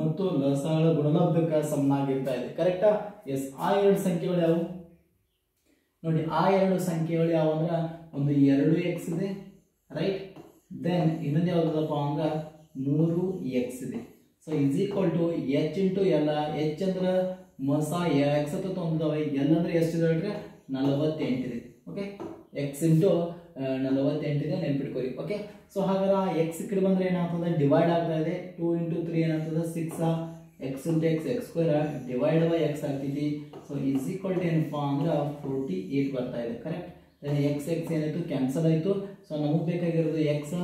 ಮತ್ತು ಲಸಗಳ ಗುಣಲಬ್ಧಕ್ಕೆ ಸಮನಾಗಿರ್ತಾ ಇದೆ. ಕರೆಕ್ಟಾ? ಎಸ್, ಆ ಎರಡು ಸಂಖ್ಯೆಗಳು ಯಾವುವು ನೋಡಿ. ಆ ಎರಡು ಸಂಖ್ಯೆಗಳು ಯಾವ ಅಂದ್ರೆ ಒಂದು 2x ಇದೆ, ರೈಟ್. ದೆನ್ ಇನ್ನೊಂದು ಯಾವ್ದಪ್ಪ ಅಂದ್ರೆ 3x ಇದೆ. So is equal to h into ಎಲ್ಲ. h ಅಂದ್ರೆ ಮೊಸ x ಅಂತ ತೊಂದಿದ್ದಾವೆ, ಎಲ್ ಅಂದ್ರೆ ಎಷ್ಟಿದೆ ಹೇಳ್ರಿ 48 ಇದೆ. ಓಕೆ, x ಇಂಟು 48 ಇದೆ, ನೆನ್ಪಿಟ್ಕೋರಿ. ಓಕೆ, ಸೊ ಹಾಗಾದ್ರೆ ಎಕ್ಸ್ ಕಡೆ ಬಂದ್ರೆ ಏನಾಗ್ತದೆ ಡಿವೈಡ್ ಆಗ್ತಾ ಇದೆ. 2 ಇಂಟು 3 ಏನಾಗ್ತದೆ 6, x into x square divide by x ಆಗ್ತೈತಿ. ಸೊ ಇಸ್ ಈಕ್ವಲ್ ಟು ಏನಪ್ಪಾ ಅಂದ್ರೆ 48 ಬರ್ತಾ ಇದೆ. ಕರೆಕ್ಟ್? ಎಕ್ಸ್ ಎಕ್ಸ್ ಏನಾಯ್ತು ಕ್ಯಾನ್ಸಲ್ ಆಯಿತು. ಸೊ ನಮಗೆ ಬೇಕಾಗಿರೋದು ಎಕ್ಸ್,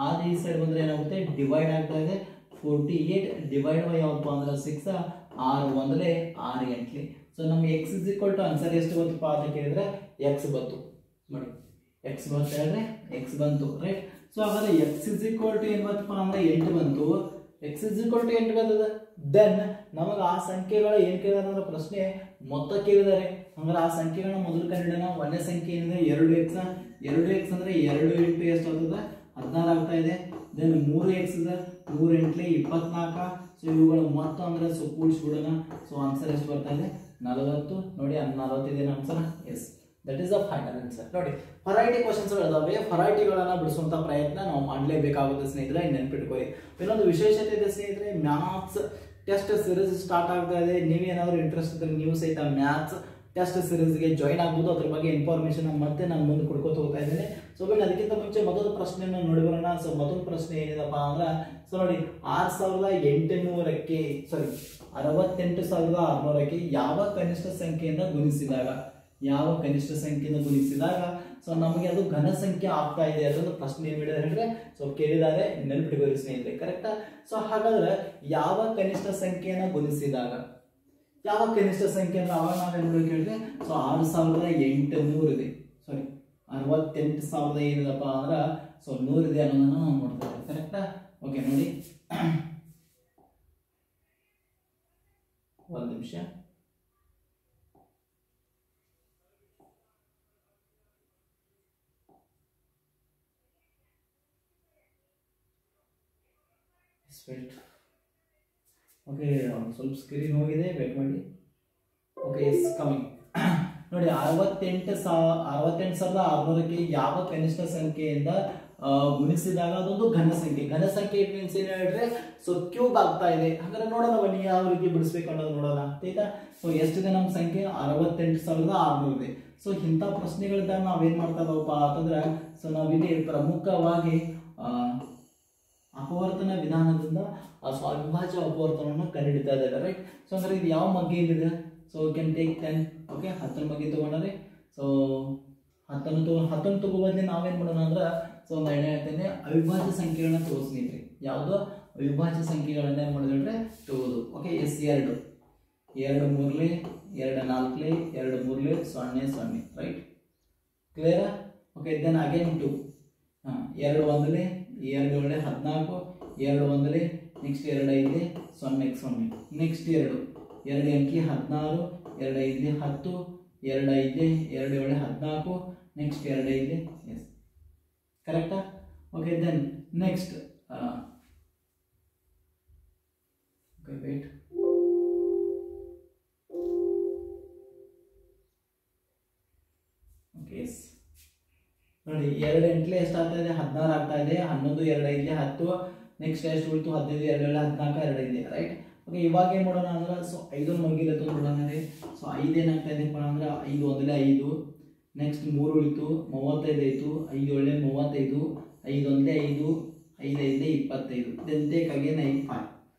ಆದ ಈ ಸೈಡ್ ಬಂದ್ರೆ ಏನಾಗುತ್ತೆ ಡಿವೈಡ್ ಆಗ್ತಾ ಇದೆ. 48 ಡಿವೈಡ್ ಬೈ ಯಾವಪ್ಪ ಅಂದ್ರೆ 6, 6 ಒಂದಲೇ 6 ಎಂಟ್ಲಿ. ಸೊ ನಮ್ಗೆ x is equal to answer ಎಷ್ಟು ಬಂತಪ್ಪ ಅಂತ ಕೇಳಿದ್ರೆ ಎಕ್ಸ್ ಬಂತು ನೋಡಿ. ಎಕ್ಸ್ ಬಂತು ಹೇಳಿದ್ರೆ ಎಕ್ಸ್ ಬಂತು, ರೈಟ್. ಸೊ ಹಾಗಾದ್ರೆ ಎಕ್ಸ್ ಇಸ್ ಈಕ್ವಲ್ ಟು ಏನು ಬಂತಪ್ಪ ಅಂದ್ರೆ 8 ಬಂತು. ಎಕ್ಸ್ ಇಸ್ ಈಕ್ವಲ್ ಟು 8 ಬರ್ತದೆ. ದೆನ್ ನಮಗೆ ಆ ಸಂಖ್ಯೆಗಳ ಏನು ಕೇಳಿದಾರೆ ಅಂದ್ರೆ ಪ್ರಶ್ನೆ ಮೊತ್ತ ಕೇಳಿದ್ದಾರೆ. ಅಂದ್ರೆ ಆ ಸಂಖ್ಯೆಗಳನ್ನ ಮೊದಲು ಕಂಡಿಡೋಣ. ಒಂದೇ ಸಂಖ್ಯೆ ಏನಿದೆ 2x. 2x ಅಂದ್ರೆ 2 ಇಂಟು ಎಷ್ಟು ಆಗ್ತದೆ 16 ಆಗ್ತಾ ಇದೆ. ದೆನ್ 3x ಇದೆ, 3 ಎಂಟ್ಲಿ 24. ಸೊ ಇವುಗಳ ಮೊತ್ತ ಅಂದ್ರೆ ಸೊ ಕೂಡಿಸ್ಬಿಡೋಣ. ಸೊ ಆನ್ಸರ್ ಎಷ್ಟು ಬರ್ತಾ ಇದೆ 40 ನೋಡಿ. 40 ಇದೆ answer. Yes, that is the final answer. ನೋಡಿ, ವೆರೈಟಿ ಕ್ವಶನ್ಸ್ ಇದಾವೆ. ವೆರೈಟಿಗಳನ್ನ ಬಿಡಿಸುವಂತ ಪ್ರಯತ್ನ ನಾವು ಮಾಡಲೇಬೇಕಾಗುತ್ತೆ ಸ್ನೇಹಿತರೆ, ನೆನ್ಪಿಟ್ಕೊಳ್ಳಿ. ಇನ್ನೊಂದು ವಿಶೇಷತೆ ಇದೆ ಸ್ನೇಹಿತರೆ, ಮ್ಯಾಥ್ಸ್ ಟೆಸ್ಟ್ ಸೀರೀಸ್ ಸ್ಟಾರ್ಟ್ ಆಗ್ತಾ ಇದೆ. ನೀವೇನಾದ್ರು ಇಂಟ್ರೆಸ್ಟ್ ಇದ್ರೆ ನೀವು ಸಹಿತ ಮ್ಯಾಥ್ಸ್ ಟೆಸ್ಟ್ ಸೀರೀಸ್ಗೆ ಜಾಯಿನ್ ಆಗ್ಬೋದು. ಅದ್ರ ಬಗ್ಗೆ ಇನ್ಫಾರ್ಮೇಶನ್ ಮತ್ತೆ ನಾನು ಮುಂದೆ ಕೊಡ್ಕೋತ ಹೋಗ್ತಾ ಇದ್ದೇನೆ. ಸೊ ಬನ್ನಿ, ಅದಕ್ಕಿಂತ ಮುಂಚೆ ಮೊದಲ ಪ್ರಶ್ನೆಯನ್ನು ನೋಡಿ ಬರೋಣ. ಸೊ ಮೊದಲ ಪ್ರಶ್ನೆ ಏನಿದೆಪ್ಪ ಅಂದ್ರೆ ಸೊ ನೋಡಿ, 68,600ಕ್ಕೆ ಯಾವ ಕನಿಷ್ಠ ಸಂಖ್ಯೆಯಿಂದ ಗುಣಿಸಿದಾಗ ಸೊ ನಮಗೆ ಅದು ಘನ ಸಂಖ್ಯೆ ಆಗ್ತಾ ಇದೆ ಅದೊಂದು ಪ್ರಶ್ನೆ ಏನ್ ಮಾಡಿದಾರೆ ಹೇಳಿದ್ರೆ ಸೊ ಕೇಳಿದ್ದಾರೆ. ನೆನಪಿಟ್ಕೊಳ್ಳಿ ಸ್ನೇಹಿತರೆ, ಕರೆಕ್ಟಾ? ಸೊ ಹಾಗಾದ್ರೆ ಯಾವ ಕನಿಷ್ಠ ಸಂಖ್ಯೆಯನ್ನ ಗುಣಿಸಿದಾಗ, ಯಾವ ಕನಿಷ್ಠ ಸಂಖ್ಯೆ ಅಂದ್ರೆ ಅವಾಗ ನಾವೇನ್ ನೋಡಿ ಕೇಳಿದ್ರೆ ಸೊ 6800 ಇದೆ. ಸಾರಿ 68,000 ಏನಿದಪ್ಪ ಅಂದ್ರ ಸೊ 100 ಇದೆ ಅನ್ನೋದನ್ನ ನಾವು ನೋಡ್ತಾ ಇದ್ದೀವಿ. ಕರೆಕ್ಟಾ? ಓಕೆ ನೋಡಿ, ಒಂದು ನಿಮಿಷ. ಓಕೆ, ಸ್ವಲ್ಪ ಸ್ಕ್ರೀನ್ ಹೋಗಿದೆ, ವೇಟ್ ಮಾಡಿ. Okay, is coming. ನೋಡಿ, 68,600ಕ್ಕೆ ಯಾವ ಕನಿಷ್ಠ ಸಂಖ್ಯೆಯಿಂದ ಗುಣಿಸಿದಾಗ ಅದೊಂದು ಘನ ಸಂಖ್ಯೆ. ಘನ ಸಂಖ್ಯೆ ಮೀನ್ಸ್ ಏನ್ ಹೇಳಿದ್ರೆ ಸೊ ಕ್ಯೂಬ್ ಆಗ್ತಾ ಇದೆ. ಹಾಗಾದ್ರೆ ನೋಡೋಣ ಬನ್ನಿ ಯಾವ ರೀತಿ ಬಿಡಿಸ್ಬೇಕು ಅನ್ನೋದು ನೋಡೋಣ. ಆಯ್ತಾ? ಸೊ ಎಷ್ಟಿದೆ ನಮ್ಮ ಸಂಖ್ಯೆ 68,600 ಇದೆ. ಸೊ ಇಂಥ ಪ್ರಶ್ನೆಗಳಿಂದ ನಾವೇನ್ ಮಾಡ್ತಾ ಇದಾವಪ್ಪ ಅಂತಂದ್ರೆ ಸೊ ನಾವಿಲ್ಲಿ ಪ್ರಮುಖವಾಗಿ ಅಪವರ್ತನ ವಿಧಾನದಿಂದ ಅವಿಭಾಜ್ಯ ಅಪವರ್ತನವನ್ನು ಕಂಡುಹಿಡಿತಾ ಇದ್ದಾರೆ, ರೈಟ್. ಸೊ ಅಂದ್ರೆ ಇದು ಯಾವ ಮಗ್ಗೆಯಲ್ಲಿದೆ? So can take 10. ಓಕೆ, 10 ಮಗ್ಗಿ ತಗೊಂಡ್ರೆ ಸೊ 10 ತಗೋಬದ್ಲಿ ನಾವೇನ್ ಮಾಡೋಣ ಅಂದ್ರೆ ಸೊ ಒಂದು ಎಣ್ಣೆ ಹೇಳ್ತೇನೆ, ಅವಿಭಾಜ್ಯ ಸಂಖ್ಯೆಗಳನ್ನ ತೋರಿಸ್ನಿದ್ರಿ. ಯಾವುದು ಅವಿಭಾಜ್ಯ ಸಂಖ್ಯೆಗಳನ್ನ ಏನ್ ಮಾಡಿದ್ರೆ ತಗೋದು. Okay, yes 2 3 2 4 2 3 0 0, right. Clear? Okay, then again 2 2 1 2 1 14 2 1 next 2 5 0 0 next 2 2 ಎಂಟ್ಲಿ 16 2 5 10 2 5 2 7 14 ನೆಕ್ಸ್ಟ್ 2 5. ಎಸ್, ಕರೆಕ್ಟಾ? Okay, then next okay wait. Okay, yes ನೋಡಿ, 2 ಎಂಟ್ಲೆ ಎಷ್ಟು ಆಗ್ತಾ ಇದೆ 16 ಆಗ್ತಾ ಇದೆ. 11 2 5 10 ನೆಕ್ಸ್ಟ್ ಎಷ್ಟು ಉಳಿತು 15 2 7 14 2 5, ರೈಟ್. ಓಕೆ, ಇವಾಗ ಏನ್ ಮಾಡೋಣ ಅಂದ್ರೆ ಸೊ 5 ಮಗಿಲೆ ತೊಗೊಂಡ್ಬಿಡೋಣ. ಸೊ 5 ಏನಾಗ್ತಾ ಇದೆಪ್ಪ ಅಂದ್ರೆ 5 1 5 ನೆಕ್ಸ್ಟ್ 3 ಉಳಿತು 35 ಆಯ್ತು. 5 1 35 5 1 5 5 5 25 ದೆನ್ ಟೇಕ್ ಅಗೇನ್ 5.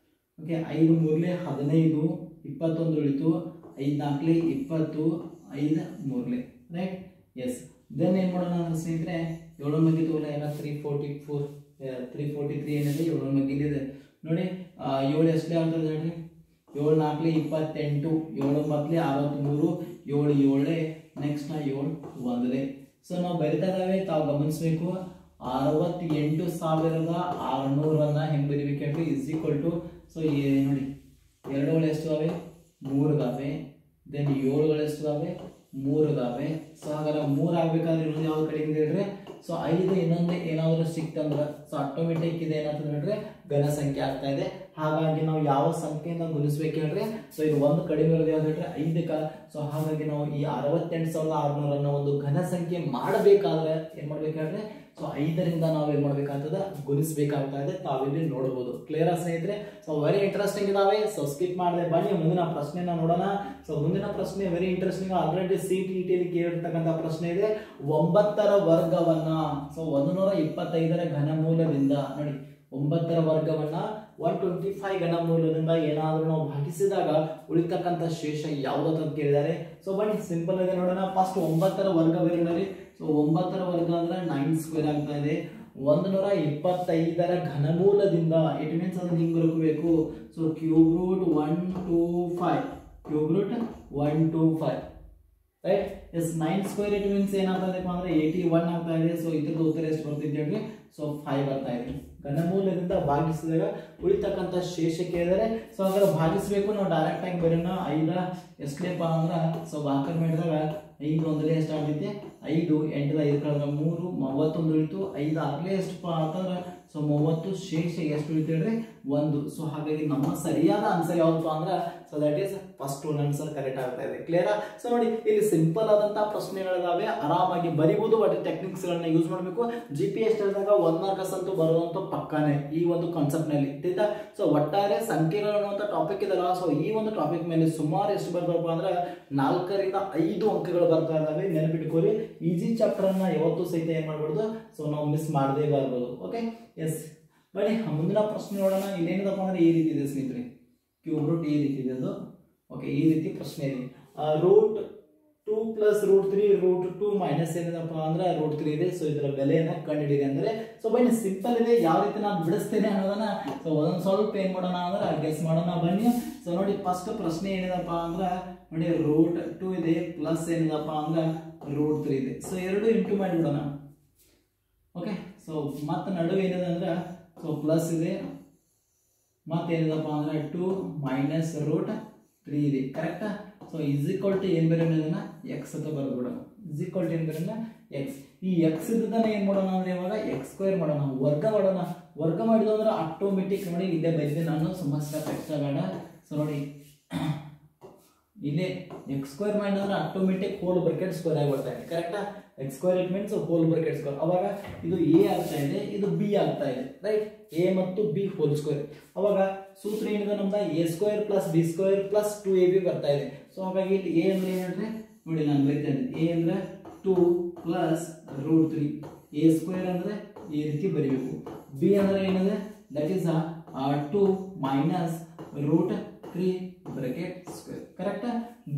ಓಕೆ, 5 3 15 21 ಉಳಿತು. 5 4 20 5 3, ರೈಟ್. ಎಸ್, ದೆನ್ ಏನ್ ಮಾಡೋಣ ಅಂದ್ರೆ ಸ್ನೇಹಿತರೆ 7 ಮಗ್ಗಿ ತಗೊಳ್ಳ 343 ಏನಿದೆ 7 ಮಗ್ಗಿಲಿದೆ ನೋಡಿ 7 ಎಷ್ಟೇ ಆಗ್ತದೆ ಹೇಳ್ರಿ 7 4 28 7 9 63 7 7 ನೆಕ್ಸ್ಟ್ 7 1 ಸೊ ನಾವು ಬರಿತಾ ಇದ್ದಾವೆ ತಾವು ಗಮನಿಸಬೇಕು 68,600 ಹೆಂಗ್ ಬರಿಬೇಕು ಹೇಳ್ರಿ ಇಸ್ ಈಕ್ವಲ್ ಟು ಸೊ ನೋಡಿ 2 ಎಷ್ಟು ಇದಾವೆ 3 ಇದಾವೆ ದೆನ್ 7 ಎಷ್ಟು ಇದಾವೆ 3 ಇದಾವೆ ಸೊ ಹಾಗಾದ್ರೆ 3 ಆಗ್ಬೇಕಾದ್ರೆ ಇನ್ನೊಂದು ಯಾವ ಕಡೆಯಿಂದ ಹೇಳ್ರಿ ಸೊ 5 ಇನ್ನೊಂದು ಏನಾದ್ರು ಸಿಕ್ತಂದ್ರೆ ಸೊ ಆಟೋಮೆಟಿಕ್ ಇದೆ ಏನಾಗ್ತದೆ ಹೇಳ್ರಿ ಘನ ಸಂಖ್ಯೆ ಆಗ್ತಾ ಇದೆ ಹಾಗಾಗಿ ನಾವು ಯಾವ ಸಂಖ್ಯೆಯಿಂದ ಗುಣಿಸ್ಬೇಕು ಹೇಳ್ರಿ ಸೊ ಇದು ಒಂದು ಕಡಿಮೆ ಇರೋದು ಯಾವ್ದು ಹೇಳ್ರಿ 5ಕ್ಕ ಸೊ ಹಾಗಾಗಿ ನಾವು ಈ 68,600 ಒಂದು ಘನ ಸಂಖ್ಯೆ ಮಾಡಬೇಕಾದ್ರೆ ಏನ್ ಮಾಡ್ಬೇಕು ಹೇಳ್ರಿ ಸೊ 5ರಿಂದ ನಾವು ಏನ್ ಮಾಡ್ಬೇಕಾಗ್ತದ ಗುಣಿಸಬೇಕಾಗ್ತಾ ಇದೆ ತಾವಿಲ್ಲಿ ನೋಡಬಹುದು ಕ್ಲಿಯರ್ ಸ್ನೇಹಿತರೆ ಸೊ ವೆರಿ ಇಂಟ್ರೆಸ್ಟಿಂಗ್ ಇದಾವೆ ಸೊ ಸ್ಕಿಪ್ ಮಾಡದೆ ಬನ್ನಿ ಮುಂದಿನ ಪ್ರಶ್ನೆನ ನೋಡೋಣ ಸೊ ಮುಂದಿನ ಪ್ರಶ್ನೆ ವೆರಿ ಇಂಟ್ರೆಸ್ಟಿಂಗ್ ಆಲ್ರೆಡಿ CTET ಲಿ ಕೇಳಿರ್ತಕ್ಕಂಥ ಪ್ರಶ್ನೆ ಇದೆ 9ರ ವರ್ಗವನ್ನ ಸೊ 125ರ ಘನಮೂಲದಿಂದ ನೋಡಿ 9ರ ವರ್ಗವನ್ನ 125 ಘನಮೂಲದಿಂದ ಏನಾದ್ರೂ ನಾವು ಭಾಗಿಸಿದಾಗ ಉಳಿತಕ್ಕಂಥ ಶೇಷ ಯಾವುದು ಅಂತ ಕೇಳಿದ್ದಾರೆ ಸೊ ಬನ್ನಿ ಸಿಂಪಲ್ ಆಗಿ ನೋಡೋಣ ಫಸ್ಟ್ 9ರ ವರ್ಗವೇನು ಸೊ 9ರ ವರ್ಗ ಅಂದ್ರೆ 9 ಸ್ಕ್ವೇರ್ ಆಗ್ತಾ ಇದೆ 125ರ ಘನಮೂಲದಿಂದ ಇಟ್ ಮೀನ್ಸ್ ಅದನ್ನ ಹಿಂಗ್ ಬರಬೇಕು so cube root 125 right yes 9 square it means ಏನಾಗ್ತದಪ್ಪ ಅಂದ್ರೆ 81 ಆಗ್ತಾ ಇದೆ ಸೊ ಇದ್ರದ್ದು ಉತ್ತರ ಎಷ್ಟು ಬರ್ತಿದೆ ಹೇಳ್ರಿ ಸೊ 5 ಬರ್ತಾ ಇದೆ ಘನಮೂಲದಿಂದ ಭಾಗಿಸಿದಾಗ ಉಳಿತಕ್ಕಂಥ ಶೇಷ ಕೇಳಿದರೆ ಸೊ ಹಾಗಾದ್ರೆ ಭಾಗಿಸಬೇಕು ನಾವು ಡೈರೆಕ್ಟ್ ಆಗಿ ಬರೋಣ 5 ಎಷ್ಟೇಪ್ಪ ಅಂದ್ರೆ ಸೊ ಭಾಗ ಮಾಡಿದಾಗ 5 ಒಂದಲೇ ಎಷ್ಟು ಆಗ್ತೈತೆ 5 8 5 ಕಳೆದ್ರೆ 3 31 ಉಳಿತು 5 6 ಎಷ್ಟಪ್ಪ ಅಂತಂದ್ರೆ ಸೊ 30 ಶೇಷ ಎಷ್ಟು ಉಳಿತು ಹೇಳ್ರಿ 1 ಸೊ ಹಾಗಾಗಿ ನಮ್ಮ ಸರಿಯಾದ ಆನ್ಸರ್ ಯಾವ್ದಪ್ಪ ಅಂದ್ರೆ so that is first answer correct ಆಗ್ತಾ ಇದೆ ಕ್ಲಿಯರ್ ಸೊ ನೋಡಿ ಇಲ್ಲಿ ಸಿಂಪಲ್ ಆದಂತಹ ಪ್ರಶ್ನೆಗಳಿದಾವೆ ಆರಾಮಾಗಿ ಬರಿಬಹುದು ಬಟ್ ಟೆಕ್ನಿಕ್ಸ್ ಗಳನ್ನ ಯೂಸ್ ಮಾಡಬೇಕು GPS ಹೇಳಿದಾಗ 1 ಮಾರ್ಕ್ಸ್ ಅಂತೂ ಬರೋದಂತೂ ಪಕ್ಕಾನೆ ಈ ಒಂದು ಕಾನ್ಸೆಪ್ಟ್ ನಲ್ಲಿ ತಿಳಿತಾ ಸೊ ಒಟ್ಟಾರೆ ಸಂಖ್ಯೆಗಳು ಅನ್ನುವಂತ ಟಾಪಿಕ್ ಇದಲ್ಲ ಸೊ ಈ ಒಂದು ಟಾಪಿಕ್ ಮೇಲೆ ಸುಮಾರು ಎಷ್ಟು ಬರ್ತಪ್ಪ ಅಂದ್ರೆ 4 ರಿಂದ 5 ಅಂಕಗಳು ಬರ್ತಾ ಇದಾವೆ ನೆನಪಿಟ್ಕೊಳ್ಳಿ ಈಜಿ ಚಾಪ್ಟರ್ ಅನ್ನ ಯಾವತ್ತೂ ಸಹಿತ ಏನ್ ಮಾಡಬಹುದು ಸೊ ನಾವು ಮಿಸ್ ಮಾಡದೇ ಬರಬಹುದು ಓಕೆ ಎಸ್ ಬನ್ನಿ ಮುಂದಿನ ಪ್ರಶ್ನೆ ನೋಡೋಣ ಇಲ್ಲೇನಿದಪ್ಪ ಅಂದ್ರೆ ಈ ರೀತಿ ಇದೆ ಸ್ನೇಹಿತರೆ ಕ್ಯೂಬ್ ರೂಟ್ ಈ ರೀತಿ ಇದೆ ಅದು ಓಕೆ ಈ ರೀತಿ ಪ್ರಶ್ನೆ ಇದೆ root 2 plus root 3 root 2 minus ಏನಿದಪ್ಪ ಅಂದ್ರೆ ರೂಟ್ 3 ಇದೆ ಸೊ ಇದರ ಬೆಲೆಯನ್ನ ಕಂಡುಹಿಡಿಯಿರಿ ಅಂದ್ರೆ ಸೊ ಬನ್ನಿ ಸಿಂಪಲ್ ಇದೆ ಯಾವ ರೀತಿ ನಾನು ಬಿಡಿಸ್ತೇನೆ ಅನ್ನೋದನ್ನ ಸೊ ಒಂದೊಂದು ಸ್ವಲ್ಪ ಏನ್ ಮಾಡೋಣ ಅಂದ್ರೆ ಗೆಸ್ ಮಾಡೋಣ ಬನ್ನಿ ಸೊ ನೋಡಿ ಫಸ್ಟ್ ಪ್ರಶ್ನೆ ಏನಿದಪ್ಪ ಅಂದ್ರೆ ನೋಡಿ ರೂಟ್ 2 ಇದೆ ಪ್ಲಸ್ ಏನಿದಪ್ಪ ಅಂದ್ರೆ ರೂಟ್ 3 ಇದೆ ಸೊ ಎರಡು ಇಂಟು ಮಾಡಿಬಿಡೋಣ ಓಕೆ ಸೊ ಮತ್ತೆ ನಡುವೆ ಏನಿದೆ ಅಂದ್ರೆ ಸೊ ಪ್ಲಸ್ ಇದೆ ಮತ್ತೇನಿದಪ್ಪ ಅಂದ್ರೆ 2 ಮೈನಸ್ ರೂಟ್ 3 ಇದೆ ಕರೆಕ್ಟಾ ಸೊ ಇಸ್ ಈಕ್ವಲ್ ಟು ಏನ್ ಬರೋಣ ಇದನ್ನ ಎಕ್ಸ್ ಅಂತ ಬರ್ಬಿಡೋಣ ಇಸ್ ಈಕ್ವಲ್ ಟು ಏನ್ ಬರೋಣ ಎಕ್ಸ್ ಈ ಎಕ್ಸ್ ಇದ್ದದನ್ನ ಏನ್ ಮಾಡೋಣ ಅಂದ್ರೆ ಇವಾಗ ಎಕ್ಸ್ ಸ್ಕ್ವೇರ್ ಮಾಡೋಣ ವರ್ಗ ಮಾಡೋಣ ವರ್ಗ ಮಾಡಿದ್ವು ಅಂದ್ರೆ ಆಟೋಮೆಟಿಕ್ ನೋಡಿ ಇಲ್ಲೇ ಬೈದಿದೆ ನಾನು ಸಮಸ್ಯೆ ಎಕ್ಸ್ಟ್ರಾ ಬೇಡ ಸೊ ನೋಡಿ ಇಲ್ಲೇ ಎಕ್ಸ್ ಸ್ಕ್ವೇರ್ ಮಾಡಿದ್ರೆ ಆಟೋಮೆಟಿಕ್ ಹೋಲ್ ಬ್ರಾಕೆಟ್ ಸ್ಕ್ವೇರ್ ಆಗಿ ಬರ್ತಾ ಇದೆ ಕರೆಕ್ಟಾ x square it means whole bracket square ಅವಾಗ ಇದು ಎ ಆಗ್ತಾ ಇದೆ ಇದು ಬಿ ಆಗ್ತಾ ಇದೆ ರೈಟ್ ಎ ಮತ್ತು ಬಿ ಹೋಲ್ ಸ್ಕ್ವೇರ್ ಅವಾಗ ಸೂತ್ರ ಏನಿದೆ ನಮ್ದ a square plus b square plus 2ab ಬರ್ತಾ ಇದೆ ಸೊ ಹಾಗಾಗಿ ಇಲ್ಲಿ ಎ ಅಂದ್ರೆ ಏನಂದ್ರೆ ನೋಡಿ ನಾನು ಬರೀತೇನೆ ಎ ಅಂದ್ರೆ 2 ಪ್ಲಸ್ ರೂಟ್ 3 ಎ ಸ್ಕ್ವೇರ್ ಅಂದ್ರೆ ಈ ರೀತಿ ಬರೀಬೇಕು ಬಿ ಅಂದ್ರೆ ಏನಿದೆ that is 2 minus root 3 bracket square correct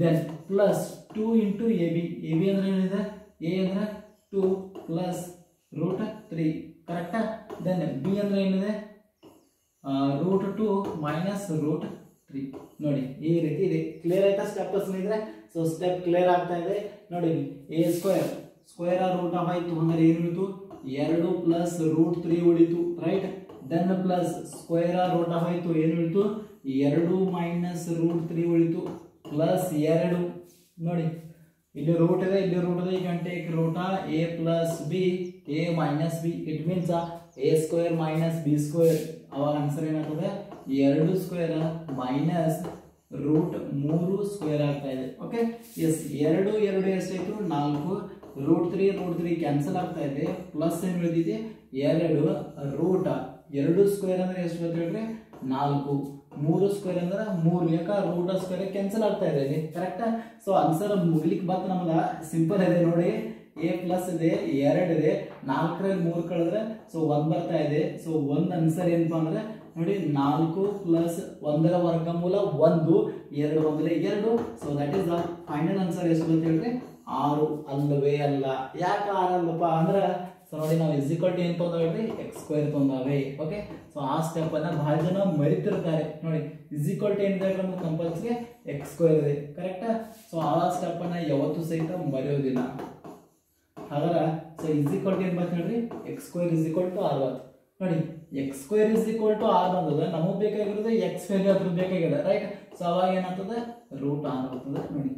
then plus 2 into a b ಅಂದ್ರೆ ಏನಿದೆ ಎ ಅಂದ್ರೆ 2 ಪ್ಲಸ್ ರೂಟ್ 3 ಕರೆಕ್ಟಾ ದೆನ್ ಬಿ ಅಂದ್ರೆ ಏನಿದೆ ರೂಟ್ 2 ಮೈನಸ್ ರೂಟ್ 3 ನೋಡಿ ಈ ರೀತಿ ಇದೆ ಕ್ಲಿಯರ್ ಆಯ್ತಾ ಸ್ಟೆಪ್ ಸ್ನೇಹಿತರೆ ಸೊ ಸ್ಟೆಪ್ ಕ್ಲಿಯರ್ ಆಗ್ತಾ ಇದೆ ನೋಡಿ ಎ ಸ್ಕ್ವೇರ್ ಸ್ಕ್ವೇರ್ ರೂಟ್ ಆಯ್ತು ಅಂದ್ರೆ ಏನು ಉಳಿತು 2 ಪ್ಲಸ್ ರೂಟ್ 3 ಉಳಿತು right then plus square root ಆಯ್ತು ಏನು ಉಳಿತು 2 ಮೈನಸ್ ರೂಟ್ 3 ಉಳಿತು ಪ್ಲಸ್ 2 ನೋಡಿ ಇಲ್ಲಿ ರೂಟ್ ಇದೆ ಇಲ್ಲಿ ರೂಟ್ ಇದೆ ಈಗ take root a plus b a minus b it means a square minus b square ಅವಾಗ ಆನ್ಸರ್ ಏನಾಗ್ತದೆ 2 ಸ್ಕ್ವೇರ್ ಮೈನಸ್ ರೂಟ್ 3 ಸ್ಕ್ವೇರ್ ಆಗ್ತಾ ಇದೆ ಓಕೆ ಎಸ್ 2 2 ಎಷ್ಟಾಯ್ತು 4 ರೂಟ್ 3 ಕ್ಯಾನ್ಸಲ್ ಆಗ್ತಾ ಇದೆ ಪ್ಲಸ್ ಏನು ಉಳಿದಿದೆ 2 ರೂಟ್ 2 ಸ್ಕ್ವೇರ್ ಅಂದ್ರೆ ಎಷ್ಟು ಬರುತ್ತೆ ಹೇಳ್ರಿ 4 3 ಸ್ಕ್ವೇರ್ ಅಂದ್ರೆ 3 ಯಾಕ ರೂಟ್ ಸ್ಕ್ವೇರ್ ಕ್ಯಾನ್ಸಲ್ ಆಗ್ತಾ ಇದೆ ಇಲ್ಲಿ ಕರೆಕ್ಟಾ ಸೊ ಆನ್ಸರ್ ಮುಗಿಲಿಕ್ಕೆ ಬಾತ್ ನಮ್ಗೆ ಸಿಂಪಲ್ ಇದೆ ನೋಡಿ a ಪ್ಲಸ್ ಇದೆ 2 ಇದೆ 4 ರಲ್ಲಿ 3 ಕಳೆದ್ರೆ ಸೊ 1 ಬರ್ತಾ ಇದೆ ಸೊ 1 ಆನ್ಸರ್ ಏನಪ್ಪಾ ಅಂದ್ರೆ ನೋಡಿ 4 ಪ್ಲಸ್ 1ರ ವರ್ಗಮೂಲ 1 2 ಒಂದಲೇ 2 so that is the final answer ಎಷ್ಟು ಅಂತ ಹೇಳಿದ್ರೆ 6 ಅಲ್ಲವೇ ಅಲ್ಲ ಯಾಕೆ 6 ಅಲ್ಲಪ್ಪ ಅಂದ್ರೆ ಸೊ ನೋಡಿ ನಾವು ಇಸ್ ಈಕ್ವಲ್ ಟು ಏನು ತೊಗೊಂಡಾವ್ರಿ ಎಕ್ಸ್ ಸ್ಕ್ವೇರ್ ತೊಗೊಂಡಾವೆ. ಓಕೆ, ಸೊ ಆ ಸ್ಟೆಪ್ ಅನ್ನ ಬಹಳ ಜನ ಮರಿತಿರ್ತಾರೆ. ನೋಡಿ ಇಸ್ ಈಕ್ವಲ್ ಟು ಏನಿದೆ ನಮ್ಗೆ ಕಂಪಲ್ಸರಿ ಎಕ್ಸ್ ಸ್ಕ್ವೇರ್ ಇದೆ. ಕರೆಕ್ಟಾ? ಸೊ ಆ ಸ್ಟೆಪ್ ಅನ್ನ ಯಾವತ್ತೂ ಸಹಿತ ಮರೆಯೋದಿಲ್ಲ. ಹಾಗಾದ್ರೆ ಸೊ ಇಸ್ ಈಕ್ವಲ್ ಟು ಏನು ಬರ್ತ ನೋಡ್ರಿ x square is equal to r ಬರ್ತ. ನೋಡಿ x square is equal to r ಬಂದದ, ನಮಗೆ ಬೇಕಾಗಿರೋದು ಎಕ್ಸ್ ವ್ಯಾಲ್ಯೂ ಅದ್ರ ಬೇಕಾಗಿದೆ, ರೈಟ್? ಸೊ ಅವಾಗ ಏನಾಗ್ತದೆ ರೂಟ್ ಆರ್ ಬರ್ತದೆ. ನೋಡಿ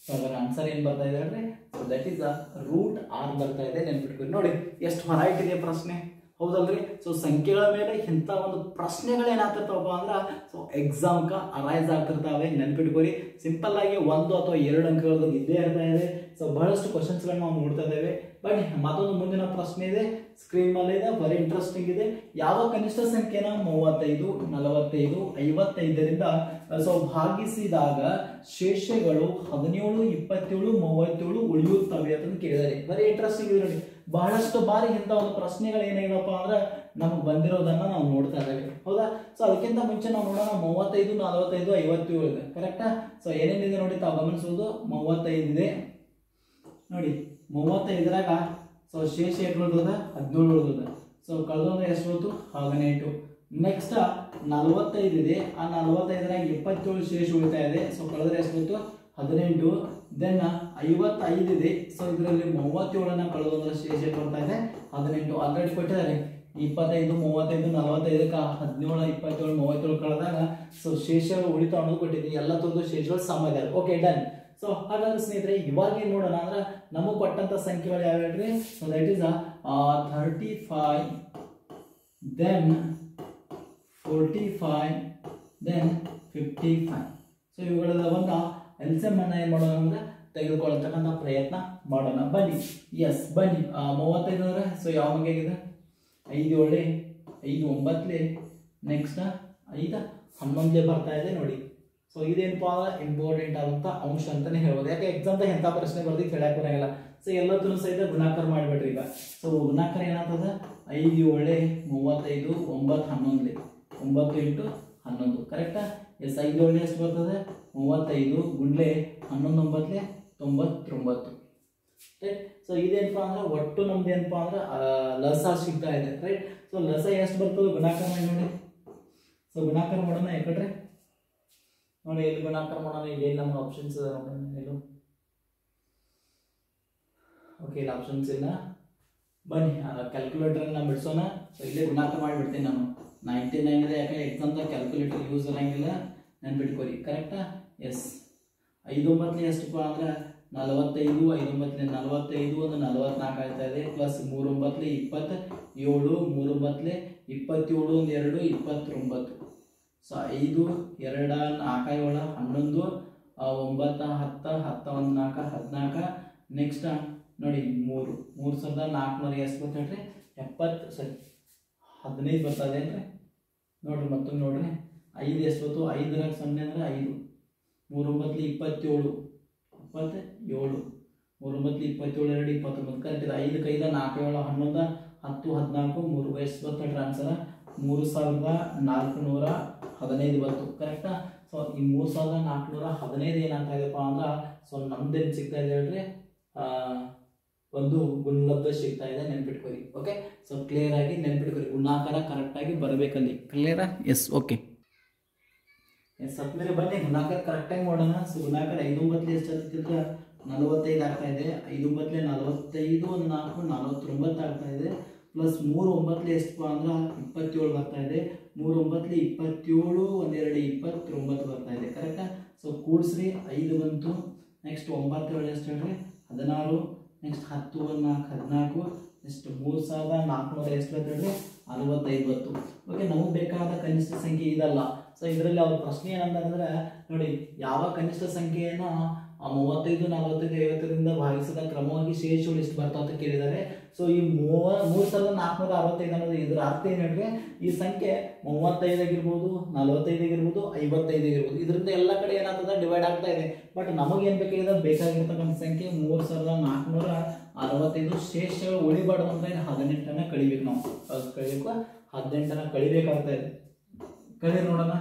ಸೊ ಅದರ ಆನ್ಸರ್ ಏನು ಬರ್ತಾ ಇದೆ ಹೇಳ್ರಿ, so that is root r ಬರ್ತಾ ಇದೆ. ನೆನ್ಪಿಟ್ಕೊಳ್ಳಿ. ನೋಡಿ ಎಷ್ಟು ಹೊರೈಟಿ ಇದೆ ಪ್ರಶ್ನೆ, ಹೌದಲ್ರಿ? ಸೊ ಸಂಖ್ಯೆಗಳ ಮೇಲೆ ಇಂಥ ಒಂದು ಪ್ರಶ್ನೆಗಳು ಏನಾಗ್ತಿರ್ತಾವಪ್ಪ ಅಂದ್ರೆ ಸೊ ಎಕ್ಸಾಮ್ಕ ಅರೈಸ್ ಆಗ್ತಿರ್ತಾವೆ. ನೆನ್ಪಿಟ್ಕೋರಿ. ಸಿಂಪಲ್ ಆಗಿ 1 ಅಥವಾ 2 ಅಂಕಗಳದ್ದು ಇದ್ದೇ ಇರ್ತಾ ಇದೆ. ಸೊ ಬಹಳಷ್ಟು ಕ್ವಶನ್ಸ್ಗಳನ್ನ ನಾವು ನೋಡ್ತಾ ಇದ್ದೇವೆ. ಬಟ್ ಮತ್ತೊಂದು ಮುಂದಿನ ಪ್ರಶ್ನೆ ಇದೆ, ಸ್ಕ್ರೀನ್ ಮೇಲೆ ಇದೆ, ವೆರಿ ಇಂಟ್ರೆಸ್ಟಿಂಗ್ ಇದೆ. ಯಾವ ಕನಿಷ್ಠ ಸಂಖ್ಯೆನ 35, 45, 55ರಿಂದ ಸೊ ಭಾಗಿಸಿದಾಗ ಶೇಷಗಳು 17, 27, 37 ಉಳಿಯುತ್ತವೆ ಅಂತ ಕೇಳಿದ್ದಾರೆ. ವೆರಿ ಇಂಟ್ರೆಸ್ಟಿಂಗ್ ಇದೆ ನೋಡಿ. ಬಹಳಷ್ಟು ಬಾರಿ ಇಂಥ ಒಂದು ಪ್ರಶ್ನೆಗಳು ಏನಾಗಿದಪ್ಪ ಅಂದ್ರೆ ನಮಗೆ ಬಂದಿರೋದನ್ನ ನಾವು ನೋಡ್ತಾ ಇದ್ದೇವೆ, ಹೌದಾ? ಸೊ ಅದಕ್ಕಿಂತ ಮುಂಚೆ ನಾವು ನೋಡೋಣ 35, 45, 57 ಇದೆ. ಕರೆಕ್ಟಾ? ಸೊ ಏನೇನಿದೆ ನೋಡಿ ತಾವು ಗಮನಿಸೋದು. 35 ಇದೆ ನೋಡಿ. 35ರಾಗ ಸೊ ಶೇಷ ಎಷ್ಟು ಉಳಿದ 17 ಉಳಿದ. ಸೊ ಕಳೆದೊಂದು ಎಷ್ಟು ಹೋಯ್ತು 18. ನೆಕ್ಸ್ಟ್ 45 ಇದೆ. ಆ 45ರಾಗ 27 ಶೇಷ ಉಳಿತಾ ಇದೆ. ಸೊ ಕಳೆದ್ರೆ ಎಷ್ಟು ಹೋಯ್ತು 18. ದೆನ್ 55 ಇದೆ. ಸೊ ಇದರಲ್ಲಿ 37ನ್ನ ಕಳೆದೊಂದ್ರ ಶೇಷ ಕೊಡ್ತಾ ಇದೆ 18. ಆಲ್ರೆಡಿ ಕೊಟ್ಟಿದ್ದಾರೆ 25, 35, 45ಕ್ಕೆ 17, 27, 37 ಕಳೆದಾಗ ಸೊ ಶೇಷಗಳು ಉಳಿತಾ ಅನ್ನೋದು ಕೊಟ್ಟಿದ್ದೀನಿ. ಎಲ್ಲ ತರದ್ದು ಶೇಷಗಳು ಸಮ ಇದಾವೆ. Okay, done. ಸೊ ಹಾಗಾದ್ರೆ ಸ್ನೇಹಿತರೆ ಇವಾಗ ಏನ್ ನೋಡೋಣ ಅಂದ್ರೆ ನಮಗೆ ಕೊಟ್ಟಂತ ಸಂಖ್ಯೆಗಳು ಯಾವ ಹೇಳ್ರಿ? So that is 35, then 45, then 55. So ಇವುಗಳ ಒಂದು ಎಲ್ಸಿಎಂ ಅನ್ನ ಏನ್ ಮಾಡೋಣ ಅಂದ್ರೆ ತೆಗೆದುಕೊಳ್ಳತಕ್ಕಂಥ ಪ್ರಯತ್ನ ಮಾಡೋಣ. ಬನ್ನಿ. ಎಸ್ ಬನ್ನಿ. 35 ಅಂದ್ರೆ ಸೊ ಯಾವ ಅಂಕೆ ಆಗಿದೆ? 5 7 5 9 ನೆಕ್ಸ್ಟ್ 5 11 ಬರ್ತಾ ಇದೆ ನೋಡಿ. ಸೊ ಇದೇನಪ್ಪ ಇಂಪಾರ್ಟೆಂಟ್ ಆದಂತ ಅಂಶ ಅಂತಾನೆ ಹೇಳ್ಬೋದು. ಯಾಕೆ ಎಕ್ಸಾಮ್ದಾಗ ಎಂಥ ಪ್ರಶ್ನೆ ಬರ್ದಿಕ್ಕೆ ಹೇಳಕ್ ಬರಂಗಿಲ್ಲ. ಸೊ ಎಲ್ಲದನ್ನು ಸಹಿತ ಗುಣಾಕಾರ ಮಾಡಿಬಿಡ್ರಿ ಈಗ. ಸೊ ಗುಣಾಕಾರ ಏನಾಗ್ತದ 5 7 35 9 11 9 8 11. ಕರೆಕ್ಟಾ? ಎಸ್ 5 7 ಎಷ್ಟು ಬರ್ತದೆ 35 ಗುಂಡ್ಲೆ 11 9 99. ರೈಟ್? ಸೊ ಇದೇನಪ್ಪ ಅಂದ್ರೆ ಒಟ್ಟು ನಮ್ದು ಏನಪ್ಪಾ ಅಂದ್ರೆ ಲಸ ಸಿಗ್ತಾ ಇದೆ. ರೈಟ್? ಸೊ ಲಸ ಎಷ್ಟು ಬರ್ತದೆ ಗುಣಾಕಾರ ಮಾಡಿ ನೋಡಿ. ಸೊ ಗುಣಾಕಾರ ಮಾಡೋಣ ಯಾಕಂದ್ರೆ ನೋಡಿ ಎಲ್ಲಿ ಗುಣಾಕಾರ ಮಾಡೋಣ. ಇಲ್ಲಿ ನಮ್ಮ ಆಪ್ಷನ್ಸ್ ಇದೆ. ಓಕೆ, ಇಲ್ಲಿ ಆಪ್ಷನ್ಸ್ ಇಲ್ಲ. ಬನ್ನಿ ಕ್ಯಾಲ್ಕುಲೇಟರ್ನ ಬಿಡಿಸೋಣ. ಸೊ ಇಲ್ಲೇ ಗುಣಾಕಾರ ಮಾಡಿಬಿಡ್ತೀನಿ ನಾನು. 99 ಇದೆ. ಯಾಕೆ ಎಕ್ಸಾಮ್ದಾಗ ಕ್ಯಾಲ್ಕುಲೇಟರ್ ಯೂಸ್ ಆಗಂಗಿಲ್ಲ, ನೆನ್ಪಿಟ್ಕೋರಿ. ಕರೆಕ್ಟಾ? ಎಸ್ 5 9 ಎಷ್ಟಪ್ಪ ಅಂದ್ರೆ 45, 5 9 45, ಒಂದು 44 ಆಗ್ತಾ ಇದೆ. ಪ್ಲಸ್ 3 9 27, 3 9 27, ಒಂದು 2 29. ಸೊ 5 2 4 7 11 9 10 10 1 4 14. ನೆಕ್ಸ್ಟ್ ನೋಡಿ 3400 ಎಷ್ಟು ಬರ್ತದೆ 70 ಸರಿ 15 ಬರ್ತದೆ ಅಂದ್ರೆ ನೋಡ್ರಿ. ಮತ್ತೊಂದು ನೋಡ್ರಿ 5 ಎಷ್ಟು ಬಂತು 5 0 ಅಂದ್ರೆ 5 3 9 27 27 3 9 27 2 29. ಕರೆಕ್ಟ್ ಇದೆ. 5 5 4 7 11 10 14 3 ಎಷ್ಟು ಬರ್ತದೆ ಆನ್ಸರ್ 3415 ಬಂತು. ಕರೆಕ್ಟಾ? ಸೊ ಈ 3415 ಏನಾಗ್ತಾ ಇದೆಪ್ಪ ಅಂದ್ರೆ ಸೊ ನಮ್ದೇನು ಸಿಗ್ತಾ ಇದೆ ಹೇಳ್ರಿ ಒಂದು ಗುಣಲಬ್ಧ ಸಿಗ್ತಾ ಇದೆ. ನೆನ್ಪಿಟ್ಕೋರಿ. ಓಕೆ, ಸೊ ಕ್ಲಿಯರ್ ಆಗಿ ನೆನ್ಪಿಟ್ಕೋರಿ. ಗುಣಾಕಾರ ಕರೆಕ್ಟ್ ಆಗಿ ಬರಬೇಕಲ್ಲಿ. ಕ್ಲಿಯರಾ? ಎಸ್. ಓಕೆ, ಎಸ್ ಸಪ್ಮೇಲೆ ಬನ್ನಿ ಗುಣಾಕಾರ ಕರೆಕ್ಟ್ ಆಗಿ ಮಾಡೋಣ. ಸೊ ಗುಣಾಕಾರ 5 9 ಎಷ್ಟು ಆಗ್ತಿದ್ರೆ 45 ಆಗ್ತಾ ಇದೆ. 5 9 45 1 4 49 ಆಗ್ತಾ ಇದೆ. ಪ್ಲಸ್ 3 9 ಎಷ್ಟಪ್ಪ ಅಂದ್ರೆ 27 ಬರ್ತಾ ಇದೆ. 3 9 27 1 2 29 ಬರ್ತಾ ಇದೆ. ಕರೆಕ್ಟಾ? ಸೊ ಕೂಡಿಸ್ರಿ 5 ಬಂತು. ನೆಕ್ಸ್ಟ್ 9 7 ಎಷ್ಟು ಹೇಳ್ರಿ 16. ನೆಕ್ಸ್ಟ್ 10 1 4 14. ನೆಕ್ಸ್ಟ್ 3400 ಎಷ್ಟು ಬರ್ತದೆ ಹೇಳ್ರಿ 65 ಬಂತು. ಓಕೆ, ನಮಗೆ ಬೇಕಾದ ಕನಿಷ್ಠ ಸಂಖ್ಯೆ ಇದಲ್ಲ. ಸೊ ಇದರಲ್ಲಿ ಅವ್ರ ಪ್ರಶ್ನೆ ಏನಂತಂದ್ರೆ ನೋಡಿ ಯಾವ ಕನಿಷ್ಠ ಸಂಖ್ಯೆಯನ್ನು 35 45 50ರಿಂದ ಭಾಗಿಸಿದ ಕ್ರಮವಾಗಿ ಶೇಷಗಳು ಎಷ್ಟು ಬರ್ತಾವ ಅಂತ ಕೇಳಿದ್ದಾರೆ. ಸೊ ಈ 3465 ಅನ್ನೋದು ಇದರ ಅರ್ಥ ಏನು ಹೇಳಿದ್ರೆ ಈ ಸಂಖ್ಯೆ 35 ಆಗಿರ್ಬೋದು 45 ಆಗಿರ್ಬೋದು 55 ಆಗಿರ್ಬೋದು ಇದರಿಂದ ಎಲ್ಲ ಕಡೆ ಏನಾಗ್ತದೆ ಡಿವೈಡ್ ಆಗ್ತಾ ಇದೆ. ಬಟ್ ನಮಗೇನು ಬೇಕಾಗಿರ್ತಕ್ಕಂಥ ಸಂಖ್ಯೆ 3465. ಶೇಷಗಳು ಉಳಿಬಾರ್ದು ಅಂದ್ರೆ 18ನ್ನ ಕಳಿಬೇಕು. ನಾವು ಕಳಿಬೇಕು 18ನ್ನ ಕಳಿಬೇಕಾಗ್ತಾ ಇದೆ. ಕಳಿ ನೋಡೋಣ.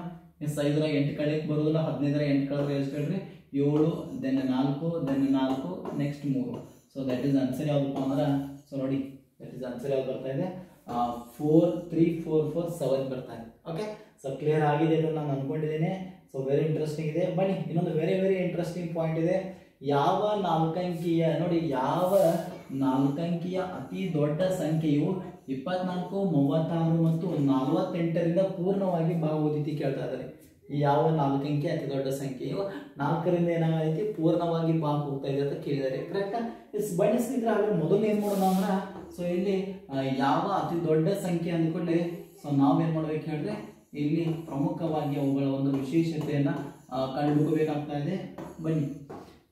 ಎಸ್ 5ರಾಗ 8 ಕಳಿಯಕ್ಕೆ ಬರೋದಿಲ್ಲ. 15ರಾಗ 8 ಕಳೆದ್ರೆ ಎಷ್ಟು ಹೇಳ್ರಿ 7 then 4 then 4 next 3. So that is answer ಯಾವುದಪ್ಪ ಅಂದ್ರೆ ಸೊ ನೋಡಿ ದಟ್ ಇಸ್ ಆನ್ಸರ್ ಯಾವ್ದು ಬರ್ತಾ ಇದೆ 43447 ಬರ್ತಾ ಇದೆ. ಓಕೆ, ಸೊ ಕ್ಲಿಯರ್ ಆಗಿದೆ ಅಂತ ನಾನು ಅನ್ಕೊಂಡಿದ್ದೇನೆ. ಸೊ ವೆರಿ ಇಂಟ್ರೆಸ್ಟಿಂಗ್ ಇದೆ. ಬನ್ನಿ ಇನ್ನೊಂದು ವೆರಿ ವೆರಿ ಇಂಟ್ರೆಸ್ಟಿಂಗ್ ಪಾಯಿಂಟ್ ಇದೆ. ಯಾವ ನಾಲ್ಕಂಕಿಯ ನೋಡಿ, ಯಾವ ನಾಲ್ಕಂಕಿಯ ಅತಿ ದೊಡ್ಡ ಸಂಖ್ಯೆಯು 24, 36 ಮತ್ತು 48ರಿಂದ ಪೂರ್ಣವಾಗಿ ಭಾಗವಹಿಸಿ ಕೇಳ್ತಾ ಇದ್ದಾರೆ. ಈ ಯಾವ ನಾಲ್ಕಂಕಿ ಅತಿ ದೊಡ್ಡ ಸಂಖ್ಯೆಯು 4ರಿಂದ ಏನಾಗೈತಿ ಪೂರ್ಣವಾಗಿ ಭಾಗ ಹೋಗ್ತಾ ಇದೆ ಅಂತ ಕೇಳಿದ್ದಾರೆ. ಕರೆಕ್ಟಾ? ಇಸ್ ಬನ್ನಿ ಸ್ನೇಹಿತರೆ, ಹಾಗಾದ್ರೆ ಮೊದಲು ಏನ್ ಮಾಡೋಣ ಅಂದ್ರೆ, ಸೊ ಇಲ್ಲಿ ಯಾವ ಅತಿ ದೊಡ್ಡ ಸಂಖ್ಯೆ ಅಂದ್ಕೊಂಡೆ ಸೊ ನಾವೇನ್ ಮಾಡ್ಬೇಕು ಹೇಳಿದ್ರೆ, ಇಲ್ಲಿ ಪ್ರಮುಖವಾಗಿ ಅವುಗಳ ಒಂದು ವಿಶೇಷತೆಯನ್ನ ಕಂಡುಹಿಡಿಯಬೇಕಾಗ್ತಾ ಇದೆ. ಬನ್ನಿ,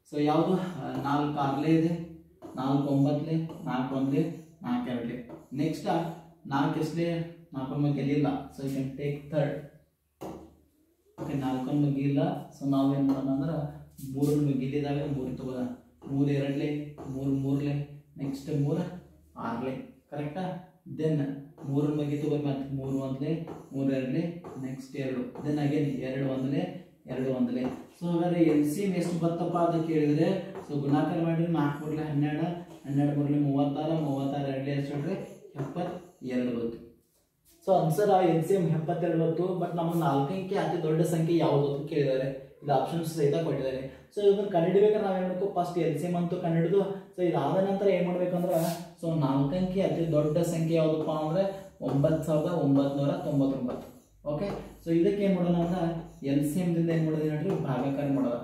ಸೊ ಯಾವುದು 4 6 ಇದೆ, 4 9 4 1 4 2. ನೆಕ್ಸ್ಟ್ 4 ಎಷ್ಟೇ 4 ಗೆಲ್ಲಿಲ್ಲ, so you can take third. Okay, 4 ಗೆಲ್ಲ, ಸೊ ನಾವೇನ್ ಮಾಡೋಣ ಅಂದ್ರೆ 3 ಗೆಲ್ಲಿದಾಗ 3 ತಗೋದ, 3 2 3 3 ನೆಕ್ಸ್ಟ್ 3 6 ಕರೆಕ್ಟಾ. ದೆನ್ 3 ಬಗ್ಗೆ ತಗೋ, ಮತ್ತೆ 3 1 3 2 ನೆಕ್ಸ್ಟ್ 2, ದೆನ್ ಅಗೇನ್ 2 1 2 1. ಸೊ ಹಾಗಾದ್ರೆ LCM ಎಷ್ಟು ಬರ್ತಪ್ಪ ಅಂತ ಕೇಳಿದ್ರೆ, ಸೊ ಗುಣಾಕಾರ ಮಾಡಿದ್ರೆ 4 3 12 12 3 36 36 2 ಎಷ್ಟು ಹೇಳ್ರಿ 72 ಬಂತು. ಸೊ ಆನ್ಸರ್ LCM 72 ಬಂತು. ಬಟ್ ನಮಗೆ ನಾಲ್ಕಂಕಿ ಅತಿ ದೊಡ್ಡ ಸಂಖ್ಯೆ ಯಾವುದು ಅಂತ ಕೇಳಿದ್ದಾರೆ. ಇದು ಆಪ್ಷನ್ಸ್ ಸಹಿತ ಕೊಟ್ಟಿದ್ದಾರೆ. ಸೊ ಇದನ್ನು ಕಂಡುಹಿಡಿಬೇಕಾದ್ರೆ ನಾವೇನ್ ಮಾಡಬೇಕು, ಫಸ್ಟ್ LCM ಅಂತೂ ಕಂಡುಹಿಡಿದು, ಸೊ ಇದಾದ ನಂತರ ಏನ್ ಮಾಡ್ಬೇಕಂದ್ರೆ, ಸೊ ನಾಲ್ಕಂಕಿ ಅತಿ ದೊಡ್ಡ ಸಂಖ್ಯೆ ಯಾವುದಪ್ಪ ಅಂದ್ರೆ 9999. ಓಕೆ, ಸೊ ಇದಕ್ಕೆ ಏನ್ ಮಾಡೋಣ ಅಂದ್ರೆ LCM ದಿಂದ ಏನ್ ಮಾಡೋದು ಹೇಳ್ರಿ, ಭಾಗಾಕಾರ ಮಾಡೋಣ.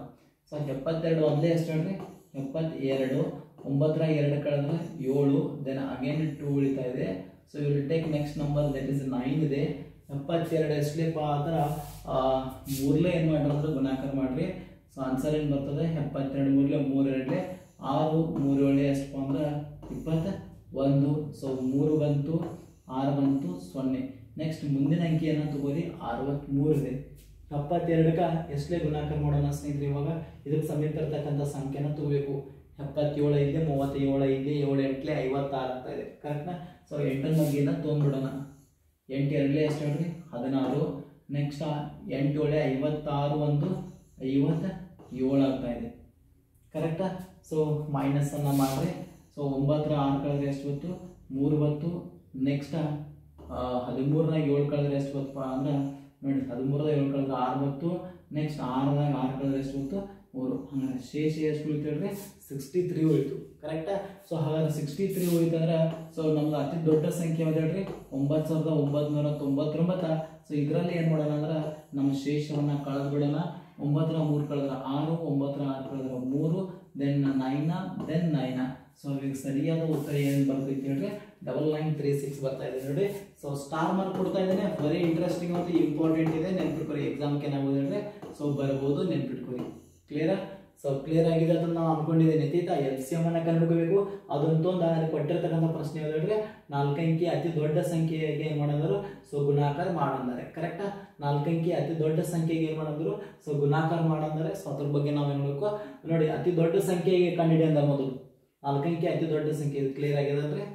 ಸೊ 72 ಒಂದೇ ಎಷ್ಟು ಹೇಳ್ರಿ 72, 9 2 ಕಳೆದ್ರೆ 7, ದೆನ್ ಅಗೇನ್ 2 ಉಳಿತಾ ಇದೆ. So you will take next number that is 9 ಇದೆ. 72 ಎಷ್ಟಲೇಪ್ಪ ಅಂದ್ರೆ 3 ಏನ್ ಮಾಡ್ರಿ ಅಂದ್ರೆ ಗುಣಾಕಾರ ಮಾಡ್ರಿ. ಸೊ ಆನ್ಸರ್ ಏನ್ ಬರ್ತದೆ 72 3 3 2 6 3 7 ಎಷ್ಟಪ್ಪ ಅಂದ್ರೆ 21. ಸೊ 3 ಬಂತು, 6 ಬಂತು, 0. ನೆಕ್ಸ್ಟ್ ಮುಂದಿನ ಅಂಕಿಯನ್ನು ತಗೋರಿ 63 ಇದೆ. 72ಕ್ಕೆ ಎಷ್ಟಲೇ ಗುಣಾಕಾರ ಮಾಡೋಣ ಸ್ನೇಹಿತರೆ. ಇವಾಗ ಇದಕ್ಕೆ ಸಮೀಪ ಇರ್ತಕ್ಕಂಥ ಸಂಖ್ಯೆನ ತಗೋಬೇಕು. 77 ಇಲ್ಲಿ 37 ಇಲ್ಲಿ 7 8 56 ಆಗ್ತಾ ಇದೆ. ಕರೆಕ್ಟ್ನಾ? ಸೊ 8 ಮಗ್ಗಿನ ತೊಗೊಂಡ್ಬಿಡೋಣ. 8 2 ಎಷ್ಟು ಹೇಳ್ರಿ 16. ನೆಕ್ಸ್ಟ್ 8 7 56 1 57 ಆಗ್ತಾ ಇದೆ. ಕರೆಕ್ಟಾ? ಸೊ ಮೈನಸ್ ಅನ್ನ ಮಾಡ್ರಿ. ಸೊ 9 6 ಕಳೆದ್ರೆ ಎಷ್ಟು ಬಂತು 3 ಬಂತು. ನೆಕ್ಸ್ಟ್ 13 7 ಕಳೆದ್ರೆ ಎಷ್ಟು ಬಂತಪ್ಪ ಅಂದ್ರೆ ನೋಡಿ 13 7 ಕಳೆದ್ರೆ 6 ಬಂತು. ನೆಕ್ಸ್ಟ್ 6 6 ಕಳೆದ್ರೆ ಎಷ್ಟು ಬಂತು 3. ಹಂಗಾರೆ ಶೇಷ ಎಷ್ಟು ಉಳಿತು ಹೇಳ್ರಿ 63 ಉಳಿತು. ಕರೆಕ್ಟಾ? ಸೊ ಹಾಗಾದ್ರೆ 63 ಉಳಿತು ಅಂದ್ರೆ, ಸೊ ನಮ್ದು ಅತಿ ದೊಡ್ಡ ಸಂಖ್ಯೆ ಯಾವ್ದು ಹೇಳ್ರಿ 9999. ಸೊ ಇದರಲ್ಲಿ ಏನ್ ಮಾಡೋಣ ಅಂದ್ರೆ ನಮ್ಮ ಶೇಷವನ್ನ ಕಳೆದು ಬಿಡೋಣ. 9 3 ಕಳೆದ್ರೆ 6, 9 6 ಕಳೆದ್ರೆ 3, ದೆನ್ 9. ಸೊ ಈಗ ಸರಿಯಾದ ಉತ್ತರ ಏನ್ ಬರ್ತೈತಿ ಹೇಳ್ರಿ 9936 ಬರ್ತಾ ಇದೆ ನೋಡಿ. ಸೊ ಸ್ಟಾರ್ ಮಾರ್ಕ್ ಕೊಡ್ತಾ ಇದ್ದೇನೆ. ವೆರಿ ಇಂಟ್ರೆಸ್ಟಿಂಗ್ ಮತ್ತು ಇಂಪಾರ್ಟೆಂಟ್ ಇದೆ, ನೆನ್ಪಿಟ್ಕೊರಿ. ಎಕ್ಸಾಮ್ಗೆ ಏನಾಗೋದು ಹೇಳ್ರಿ ಸೊ ಬರ್ಬೋದು, ನೆನ್ಪಿಟ್ಕೊರಿ. ಕ್ಲಿಯರಾ? ಸೊ ಕ್ಲಿಯರ್ ಆಗಿದೆ ಅಂತ ನಾವು ಅನ್ಕೊಂಡಿದ್ದೇನೆ. LCM ಅನ್ನ ಕಂಡುಹಿಡಿಯಬೇಕು. ಅದಂತೂ ಅಲ್ಲಿ ಕೊಟ್ಟಿರ್ತಕ್ಕಂಥ ಪ್ರಶ್ನೆ ಹೇಳಿದ್ರೆ ನಾಲ್ಕಂಕಿ ಅತಿ ದೊಡ್ಡ ಸಂಖ್ಯೆಗೆ ಏನ್ ಮಾಡಿದ್ರು ಸೊ ಗುಣಾಕಾರ ಮಾಡಂದರೆ. ಕರೆಕ್ಟಾ? ನಾಲ್ಕಂಕಿ ಅತಿ ದೊಡ್ಡ ಸಂಖ್ಯೆಗೆ ಏನ್ ಮಾಡಿದ್ರು ಸೊ ಗುಣಾಕಾರ ಮಾಡಂದರೆ. ಸೊ ಅದ್ರ ಬಗ್ಗೆ ನಾವ್ ಏನ್ ಮಾಡ್ಬೇಕು ನೋಡಿ, ಅತಿ ದೊಡ್ಡ ಸಂಖ್ಯೆಗೆ ಕಂಡುಹಿಡಿ ಅಂದ ಮೊದಲು. ನಾಲ್ಕಂಕಿ ಅತಿ ದೊಡ್ಡ ಸಂಖ್ಯೆ ಕ್ಲಿಯರ್ ಆಗಿದೆ ಅಂದ್ರೆ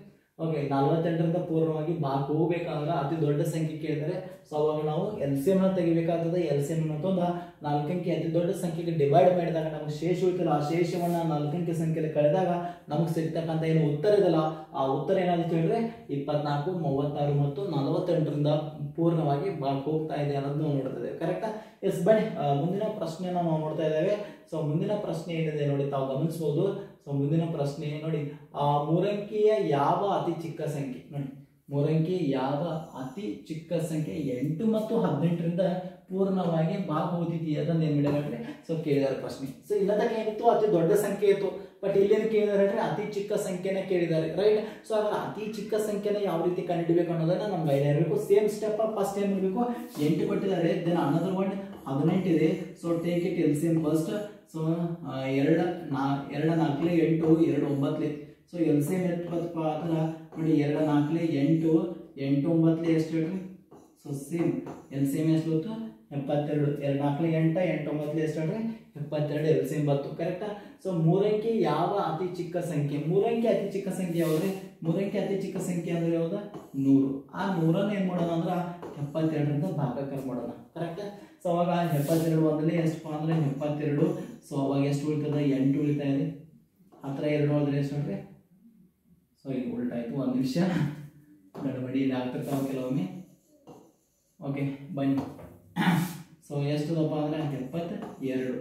ಓಕೆ. 48ರಿಂದ ಪೂರ್ಣವಾಗಿ ಭಾಗ ಹೋಗ್ಬೇಕಂದ್ರೆ ಅತಿ ದೊಡ್ಡ ಸಂಖ್ಯೆ ಕೇಳಿದರೆ ಸೊ ಅವಾಗ ನಾವು LCM ಅನ್ನ ತೆಗಿಬೇಕಾಗ್ತದೆ. LCM ಅನ್ನೋದೊಂದು ನಾಲ್ಕಂಕಿ ಅತಿ ದೊಡ್ಡ ಸಂಖ್ಯೆಗೆ ಡಿವೈಡ್ ಮಾಡಿದಾಗ ನಮ್ಗೆ ಶೇಷ ಉಳಿತಲ್ಲ, ಆ ಶೇಷವನ್ನ ನಾಲ್ಕಂಕಿ ಸಂಖ್ಯೆಯಲ್ಲಿ ಕಳೆದಾಗ ನಮಗೆ ಸಿಗ್ತಕ್ಕಂಥ ಏನು ಉತ್ತರ ಇದಲ್ಲ, ಆ ಉತ್ತರ ಏನಾದ್ರು ಹೇಳಿದ್ರೆ 24, 36 ಮತ್ತು 48ರಿಂದ ಪೂರ್ಣವಾಗಿ ಭಾಗ ಹೋಗ್ತಾ ಇದೆ ಅನ್ನೋದು ನಾವು ನೋಡ್ತೇವೆ. ಕರೆಕ್ಟಾ? ಎಸ್, ಬನ್ನಿ ಮುಂದಿನ ಪ್ರಶ್ನೆನ ನಾವು ನೋಡ್ತಾ ಇದ್ದೇವೆ. ಸೊ ಮುಂದಿನ ಪ್ರಶ್ನೆ ಏನಿದೆ ನೋಡಿ, ತಾವು ಗಮನಿಸಬಹುದು. ಸೊ ಮುಂದಿನ ಪ್ರಶ್ನೆ ನೋಡಿ, ಮೂರಂಕಿಯ ಯಾವ ಅತಿ ಚಿಕ್ಕ ಸಂಖ್ಯೆ ನೋಡಿ, ಮೂರಂಕಿ ಯಾವ ಅತಿ ಚಿಕ್ಕ ಸಂಖ್ಯೆ 8 ಮತ್ತು 18ರಿಂದ ಪೂರ್ಣವಾಗಿ ಭಾಗವಹಿಸಿ ಅದನ್ನ ಏನ್ ಮಾಡಿದ್ರೆ ಸೊ ಕೇಳಿದಾರೆ ಪ್ರಶ್ನೆ. ಸೊ ಇಲ್ಲದಕ್ಕೆ ಏನಿತ್ತು ಅತಿ ದೊಡ್ಡ ಸಂಖ್ಯೆ ಇತ್ತು, ಬಟ್ ಇಲ್ಲೇನು ಕೇಳಿದಾರೆ ಅಂದ್ರೆ ಅತಿ ಚಿಕ್ಕ ಸಂಖ್ಯೆನ ಕೇಳಿದ್ದಾರೆ. ರೈಟ್? ಸೊ ಹಾಗಾದ್ರೆ ಅತಿ ಚಿಕ್ಕ ಸಂಖ್ಯೆನ ಯಾವ ರೀತಿ ಕಂಡುಹಿಡಬೇಕು ಅನ್ನೋದನ್ನ ನಮ್ಗೆ ಐಡಿಯಾ ಇರಬೇಕು. ಸೇಮ್ ಸ್ಟೆಪ್ ಫಸ್ಟ್ ಏನ್ ಮಾಡಬೇಕು, 8 ಕೊಟ್ಟಿದ್ದಾರೆ, ದೆನ್ ಅನದರ್ ಒನ್ 18 ಇದೆ. So take it LCM first. So 2 4 8 2 9. So LCM ಎಷ್ಟು ಬರ್ತಪ್ಪ ಅಂದ್ರೆ ನೋಡಿ 2 4 8 8 9 ಎಷ್ಟು ಹೇಳ್ರಿ. ಸೊ ಸೇಮ್ LCM ಎಷ್ಟು ಬಂತು 72. 2 4 8 8 9 ಎಷ್ಟು ಹೇಳ್ರಿ 72 LCM ಬಂತು. ಕರೆಕ್ಟಾ? ಸೊ ಮೂರಂಕಿ ಯಾವ ಅತಿ ಚಿಕ್ಕ ಸಂಖ್ಯೆ, ಮೂರಂಕಿ ಅತಿ ಚಿಕ್ಕ ಸಂಖ್ಯೆ ಯಾವ್ರಿ, ಮೂರಂಕಿ ಅತಿ ಚಿಕ್ಕ ಸಂಖ್ಯೆ ಅಂದ್ರೆ ಯಾವ್ದು 100. ಆ 100ನ್ನ ಏನ್ ಮಾಡೋಣ ಅಂದ್ರೆ 72ರಿಂದ ಭಾಗಾಕಾರ ಮಾಡೋಣ. ಕರೆಕ್ಟಾ? ಸೊ ಅವಾಗ 72 ಒಂದಲೇ ಎಷ್ಟಪ್ಪ ಅಂದ್ರೆ 72. ಸೊ ಅವಾಗ ಎಷ್ಟು ಉಳಿತದ 8 ಉಳಿತಾ ಇದೆ. ಹತ್ರ 2 ಹೋದ್ರೆ ಎಷ್ಟು ನೋಡ್ರಿ ಸೊ ಇದು ಉಲ್ಟಾಯಿತು, ಒಂದು ನಿಮಿಷ ಗಡಬಡಿ ಆಗ್ತಿರ್ತಾವೆ ಕೆಲವೊಮ್ಮೆ. ಓಕೆ ಬನ್ನಿ. ಸೊ ಎಷ್ಟದಪ್ಪ ಅಂದರೆ 72.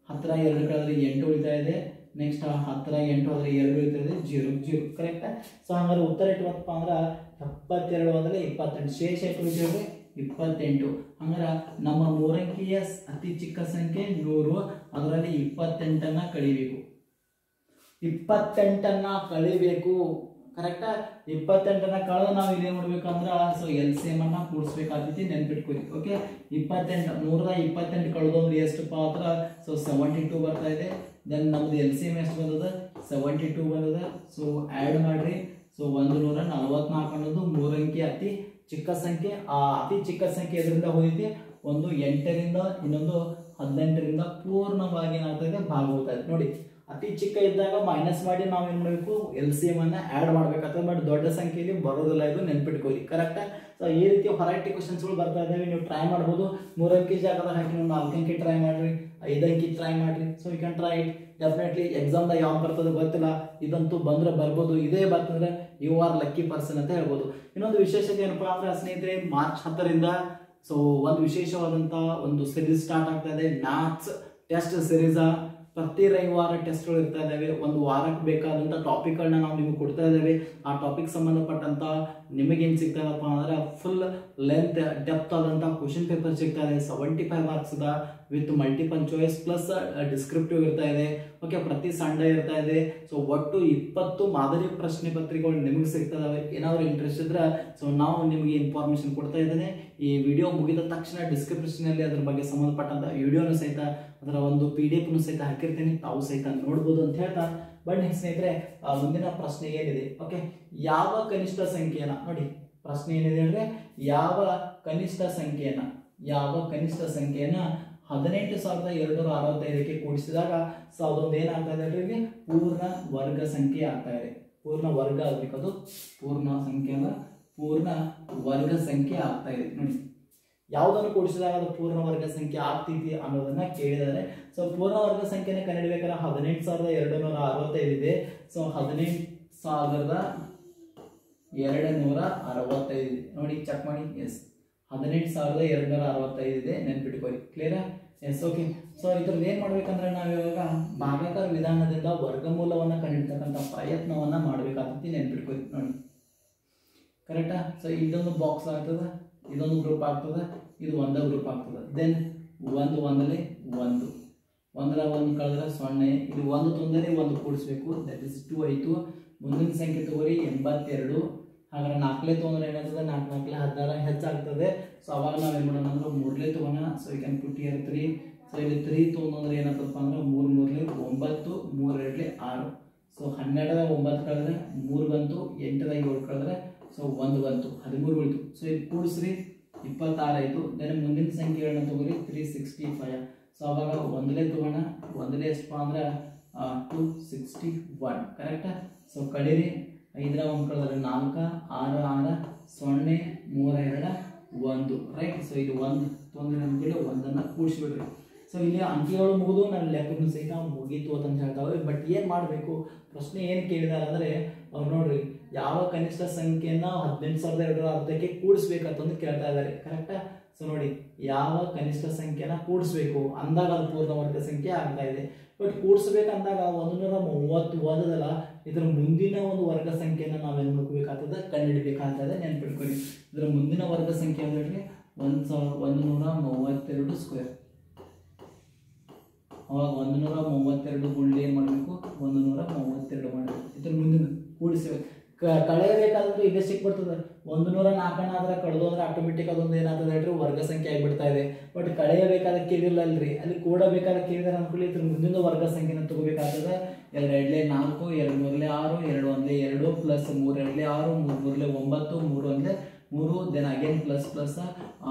10 2 ಕಳೆದ್ರೆ 8 ಉಳಿತಾ ಇದೆ. ನೆಕ್ಸ್ಟ್ 10 8 ಹೋದರೆ 2 ಉಳಿತಾ ಇದೆ, 0 0 ಕರೆಕ್ಟಾ. ಸೊ ಹಂಗಾದ್ರೆ ಉತ್ತರ ಎಷ್ಟಪ್ಪ ಅಂದ್ರೆ 72 ಅಂದರೆ 28. ಶೇಷ ಎಷ್ಟು ಉಳಿತೇವೆ 28. ಹಂಗಾರೆ ನಮ್ಮ 3 ಅಂಕಿಯ ಅತಿ ಚಿಕ್ಕ ಸಂಖ್ಯೆ 100, ಅದರಲ್ಲಿ 28 ಕಳಿಬೇಕು. 28 ಕಳಿಬೇಕು ಕರೆಕ್ಟಾ. 28 ಕಳೆದು ನಾವು ಇದೇನು ಮಾಡ್ಬೇಕಂದ್ರೆ ಸೊ LCM ಅನ್ನ ಕೂಡಿಸ್ಬೇಕಾಗ್ತೈತಿ, ನೆನ್ಪಿಟ್ಕೊಳ್ಳಿ. ಓಕೆ 28 128 ಕಳೆದು ಅಂದ್ರೆ ಎಷ್ಟಪ್ಪ ಅಂದ್ರೆ ಸೊ 72 ಬರ್ತಾ ಇದೆ. ದೆನ್ ನಮ್ದು LCM ಎಷ್ಟು ಬಂದದ 72 ಬಂದದ. ಸೊ ಆ್ಯಡ್ ಮಾಡ್ರಿ. ಸೊ 144 ಅನ್ನೋದು 3 ಅಂಕಿ ಅತಿ ಚಿಕ್ಕ ಸಂಖ್ಯೆ. ಆ ಅತಿ ಚಿಕ್ಕ ಸಂಖ್ಯೆ ಎದರಿಂದ ಹೋಗಿದೆ, ಒಂದು 8ರಿಂದ ಇನ್ನೊಂದು 18ರಿಂದ ಪೂರ್ಣವಾಗಿ ಏನಾಗ್ತದೆ ಭಾಗ ಹೋಗ್ತಾ ಇದೆ. ನೋಡಿ ಅತಿ ಚಿಕ್ಕ ಇದ್ದಾಗ ಮೈನಸ್ ಮಾಡಿ ನಾವು ಏನ್ ಮಾಡಬೇಕು LCM ಅನ್ನ ಆಡ್ ಮಾಡ್ಬೇಕಾಗ್ತದೆ. ಬಟ್ ದೊಡ್ಡ ಸಂಖ್ಯೆಯಲ್ಲಿ ಬರೋದಿಲ್ಲ, ಇದು ನೆನ್ಪಿಟ್ಕೊಳ್ಳಿ ಕರೆಕ್ಟಾ. ಸೊ ಈ ರೀತಿ ಹೊರೈಟಿ ಕ್ವಶನ್ಸ್ಗಳು ಬರ್ತಾ ಇದ್ದಾವೆ, ನೀವು ಟ್ರೈ ಮಾಡ್ಬೋದು. 3 ಅಂಕಿ ಜಾಗದಾಗ ಹಾಕಿ ನೀವು 4 ಅಂಕಿ ಟ್ರೈ ಮಾಡ್ರಿ, 5 ಅಂಕಿ ಟ್ರೈ ಮಾಡ್ರಿ. So you can try it. Definitely ಎಕ್ಸಾಮ್ದಾಗ ಯಾವ ಬರ್ತದೆ ಗೊತ್ತಿಲ್ಲ, ಇದಂತೂ ಬಂದ್ರೆ ಬರ್ಬೋದು. ಇದೇ ಬರ್ತಂದ್ರೆ ಯು ಆರ್ ಲಕ್ಕಿ ಪರ್ಸನ್ ಅಂತ ಹೇಳ್ಬೋದು. ಇನ್ನೊಂದು ವಿಶೇಷತೆ ಏನಪ್ಪಾ ಅಂದ್ರೆ ಸ್ನೇಹಿತರೆ, ಮಾರ್ಚ್ 10ರಿಂದ ಸೊ ಒಂದು ವಿಶೇಷವಾದಂತ ಒಂದು ಸಿರೀಸ್ ಸ್ಟಾರ್ಟ್ ಆಗ್ತಾ ಇದೆ, ಮ್ಯಾಥ್ಸ್ ಟೆಸ್ಟ್ ಸಿರೀಸ್. ಪ್ರತಿ ರವಿವಾರ ಟೆಸ್ಟ್ಗಳು ಇರ್ತಾ ಇದ್ದಾವೆ. ಒಂದು ವಾರಕ್ಕೆ ಬೇಕಾದಂಥ ಟಾಪಿಕ್ಗಳನ್ನ ನಾವು ನಿಮಗೆ ಕೊಡ್ತಾ ಇದ್ದೇವೆ. ಆ ಟಾಪಿಕ್ ಸಂಬಂಧಪಟ್ಟಂತ ನಿಮಗೇನು ಸಿಗ್ತದಪ್ಪ ಅಂದ್ರೆ ಫುಲ್ ಲೆಂತ್ ಡೆಪ್ತ್ ಆದಂಥ ಕ್ವಶನ್ ಪೇಪರ್ ಸಿಗ್ತಾ ಇದೆ. 75 marks with multiple choice plus descriptive ಇರ್ತಾ ಇದೆ. ಓಕೆ ಪ್ರತಿ ಸಂಡೇ ಇರ್ತಾ ಇದೆ. ಸೊ ಒಟ್ಟು 20 ಮಾದರಿ ಪ್ರಶ್ನೆ ಪತ್ರಿಕೆಗಳು ನಿಮಗೆ ಸಿಗ್ತದವೆ. ಏನಾದ್ರು ಇಂಟ್ರೆಸ್ಟ್ ಇದ್ರೆ ಸೊ ನಾವು ನಿಮಗೆ ಇನ್ಫಾರ್ಮೇಶನ್ ಕೊಡ್ತಾ ಇದ್ದೇನೆ. ಈ ವಿಡಿಯೋ ಮುಗಿದ ತಕ್ಷಣ ಡಿಸ್ಕ್ರಿಪ್ಷನ್ ಅಲ್ಲಿ ಅದ್ರ ಬಗ್ಗೆ ಸಂಬಂಧಪಟ್ಟಂತ ವಿಡಿಯೋನು ಸಹಿತ, ಅದರ ಒಂದು PDF ಸಹಿತ ಹಾಕಿರ್ತೀನಿ, ತಾವು ಸಹಿತ ನೋಡ್ಬೋದು ಅಂತ ಹೇಳ್ತಾ ಬನ್ನಿ ಸ್ನೇಹಿತರೆ ಮುಂದಿನ ಪ್ರಶ್ನೆ ಏನಿದೆ. ಓಕೆ ಯಾವ ಕನಿಷ್ಠ ಸಂಖ್ಯೆಯನ್ನ ನೋಡಿ, ಪ್ರಶ್ನೆ ಏನಿದೆ ಅಂದ್ರೆ ಯಾವ ಕನಿಷ್ಠ ಸಂಖ್ಯೆಯನ್ನ 18,265ಕ್ಕೆ ಕೂಡಿಸಿದಾಗ ಸೊ ಅದೊಂದು ಏನಾಗ್ತಾ ಇದೆ ಅಂದ್ರೆ ಇಲ್ಲಿ ಪೂರ್ಣ ವರ್ಗ ಸಂಖ್ಯೆ ಆಗ್ತಾ ಇದೆ. ಪೂರ್ಣ ವರ್ಗ ಆಗ್ಬೇಕು, ಅದು ಪೂರ್ಣ ಸಂಖ್ಯೆ ಅಲ್ಲ, ಪೂರ್ಣ ವರ್ಗ ಸಂಖ್ಯೆ ಆಗ್ತಾ ಇದೆ. ನೋಡಿ ಯಾವುದನ್ನು ಕೂಡಿಸಿದಾಗ ಅದು ಪೂರ್ಣ ವರ್ಗ ಸಂಖ್ಯೆ ಆಗ್ತೈತಿ ಅನ್ನೋದನ್ನ ಕೇಳಿದ್ದಾರೆ. ಸೊ ಪೂರ್ಣ ವರ್ಗ ಸಂಖ್ಯೆನ ಕಂಡುಹಿಡಿಬೇಕಾದ್ರೆ 18,265 ಇದೆ. ಸೊ 18,265 ನೋಡಿ ಚೆಕ್ ಮಾಡಿ. ಎಸ್ 18,265 ಇದೆ, ನೆನ್ಪಿಟ್ಕೊಳ್ಳಿ. ಕ್ಲಿಯರಾ? Yes okay. ಸೊ ಇದ್ರದ್ದು ಏನ್ ಮಾಡ್ಬೇಕಂದ್ರೆ ನಾವು ಇವಾಗ ಭಾಗಾಕಾರ ವಿಧಾನದಿಂದ ವರ್ಗಮೂಲವನ್ನ ಕಂಡುಹಿಡಿತಕ್ಕಂಥ ಪ್ರಯತ್ನವನ್ನ ಮಾಡ್ಬೇಕಾಗ್ತೈತಿ, ನೆನ್ಪಿಟ್ಕೊಳ್ಳಿ. ನೋಡಿ ಕರೆಕ್ಟಾ. ಸೊ ಇದೊಂದು ಬಾಕ್ಸ್ ಆಗ್ತದೆ, ಇದೊಂದು ಗ್ರೂಪ್ ಆಗ್ತದೆ, ಇದು ಒಂದೇ ಗ್ರೂಪ್ ಆಗ್ತದೆ. ದೆನ್ ಒಂದಲೇ ಒಂದರ ಒಂದು ಕಳೆದ್ರೆ 0, ಇದು ಒಂದು ತೊಂದರೆ ಒಂದು ಕೂಡಿಸ್ಬೇಕು, ದಟ್ ಇಸ್ 2 ಆಯಿತು. ಮುಂದಿನ ಸಂಖ್ಯೆ ತಗೋರಿ 82. ಹಾಗಾದ್ರೆ 4 ತೊಗೊಂಡ್ರೆ ಏನಾಗ್ತದೆ, 4 16 ಹೆಚ್ಚಾಗ್ತದೆ. ಸೊ ಅವಾಗ ನಾವು ಏನು ಮಾಡೋಣ ಅಂದ್ರೆ 3 ತಗೋಣ. So you can put here 3. So ಇಲ್ಲಿ 3 ತೊಗೊಂಡ್ರೆ ಏನಾಗ್ತದಪ್ಪ ಅಂದ್ರೆ 3 3 9, 3 2 6. ಸೊ 12 9 ಕಳೆದ್ರೆ 3 ಬಂತು, 8 7 ಕಳೆದ್ರೆ ಸೊ 1 ಬಂತು, 13 ಉಳಿತು. ಸೊ ಇಲ್ಲಿ ಕೂಡಿಸ್ರಿ 26 ಆಯಿತು. ದೆನ್ ಮುಂದಿನ ಸಂಖ್ಯೆಗಳನ್ನ ತಗೋರಿ 365. ಸೊ ಅವಾಗ ಒಂದಲೇ ತಗೋಣ, ಒಂದಲೇ ಎಷ್ಟಪ್ಪ ಅಂದ್ರೆ 261 ಕರೆಕ್ಟಾ. ಸೊ ಕಡೀರಿ 5 1 ಕಳೆದ್ರೆ 4 6 6 0 3 2 1 ರೈಟ್. ಸೊ ಇದು 1 ತೊಂದರೆ ಅಂತೇಳಿ ಒಂದನ್ನು ಕೂಡಿಸ್ಬಿಡ್ರಿ. ಸೊ ಇಲ್ಲಿ ಅಂಕಿಗಳು ಮುಗಿದು ನನ್ನ ಲೆಕ್ಕನೂ ಸಹಿತ ಮುಗೀತು ಅಂತ ಹೇಳ್ತಾವೆ. ಬಟ್ ಏನು ಮಾಡಬೇಕು, ಪ್ರಶ್ನೆ ಏನು ಕೇಳಿದಾರೆ ಅಂದರೆ ಅವ್ರು ನೋಡ್ರಿ ಯಾವ ಕನಿಷ್ಠ ಸಂಖ್ಯೆಯನ್ನ 18,260ಕ್ಕೆ ಕೂಡಿಸ್ಬೇಕಂತಂದು ಕೇಳ್ತಾ ಇದ್ದಾರೆ ಕರೆಕ್ಟಾ. ಸೊ ನೋಡಿ ಯಾವ ಕನಿಷ್ಠ ಸಂಖ್ಯೆನ ಕೂಡಿಸ್ಬೇಕು ಅಂದಾಗ ಅದು ಪೂರ್ಣ ವರ್ಗ ಸಂಖ್ಯೆ ಆಗ್ತಾ ಇದೆ. ಬಟ್ ಕೂಡಿಸ್ಬೇಕಂದಾಗ 130 ಓದದಲ್ಲ, ಇದರ ಮುಂದಿನ ಒಂದು ವರ್ಗ ಸಂಖ್ಯೆನ ನಾವೇನು ನೋಡ್ಕೋಬೇಕಾಗ್ತದೆ, ಕಂಡುಹಿಡಿಬೇಕಾಗ್ತದೆ, ನೆನ್ಪಿಟ್ಕೊಳ್ಳಿ. ಇದರ ಮುಂದಿನ ವರ್ಗ ಸಂಖ್ಯೆ ಅಂದ್ರೆ 1132 ಸ್ಕ್ವೇರ್. ಅವಾಗ 132 ಗುಂಡ್ಲಿ ಏನು ಮಾಡಬೇಕು, 132 ಮಾಡಬೇಕು. ಇದ್ರ ಮುಂದಿನ ಕೂಡಿಸಬೇಕು. ಕಳೆಯಬೇಕಾದ್ರೆ ಇದೇ ಸಿಕ್ಬಿಡ್ತದೆ. 104 ಆದ್ರೆ ಕಳೆದು ಅಂದ್ರೆ ಆಟೋಮೆಟಿಕ್ ಅದೊಂದು ಏನಾಗ್ತದೆ ಹೇಳ್ರಿ ವರ್ಗ ಸಂಖ್ಯೆ ಆಗಿಬಿಡ್ತಾ ಇದೆ. ಬಟ್ ಕಳೆಯಬೇಕಾದ ಕೇಳಿಲ್ಲ ಅಲ್ರಿ, ಅಲ್ಲಿ ಕೂಡಬೇಕಾದ ಕೇಳಿದಾರೆ ಅನ್ಕೊಳ್ಳಿ. ಇದ್ರ ಮುಂದಿನ ವರ್ಗ ಸಂಖ್ಯೆನ ತಗೋಬೇಕಾಗ್ತದೆ. 2 2 4, 2 3 6, 2 1 2 ಪ್ಲಸ್ 3 2 6, 3 3 9, 3 1 3. Then again plus 2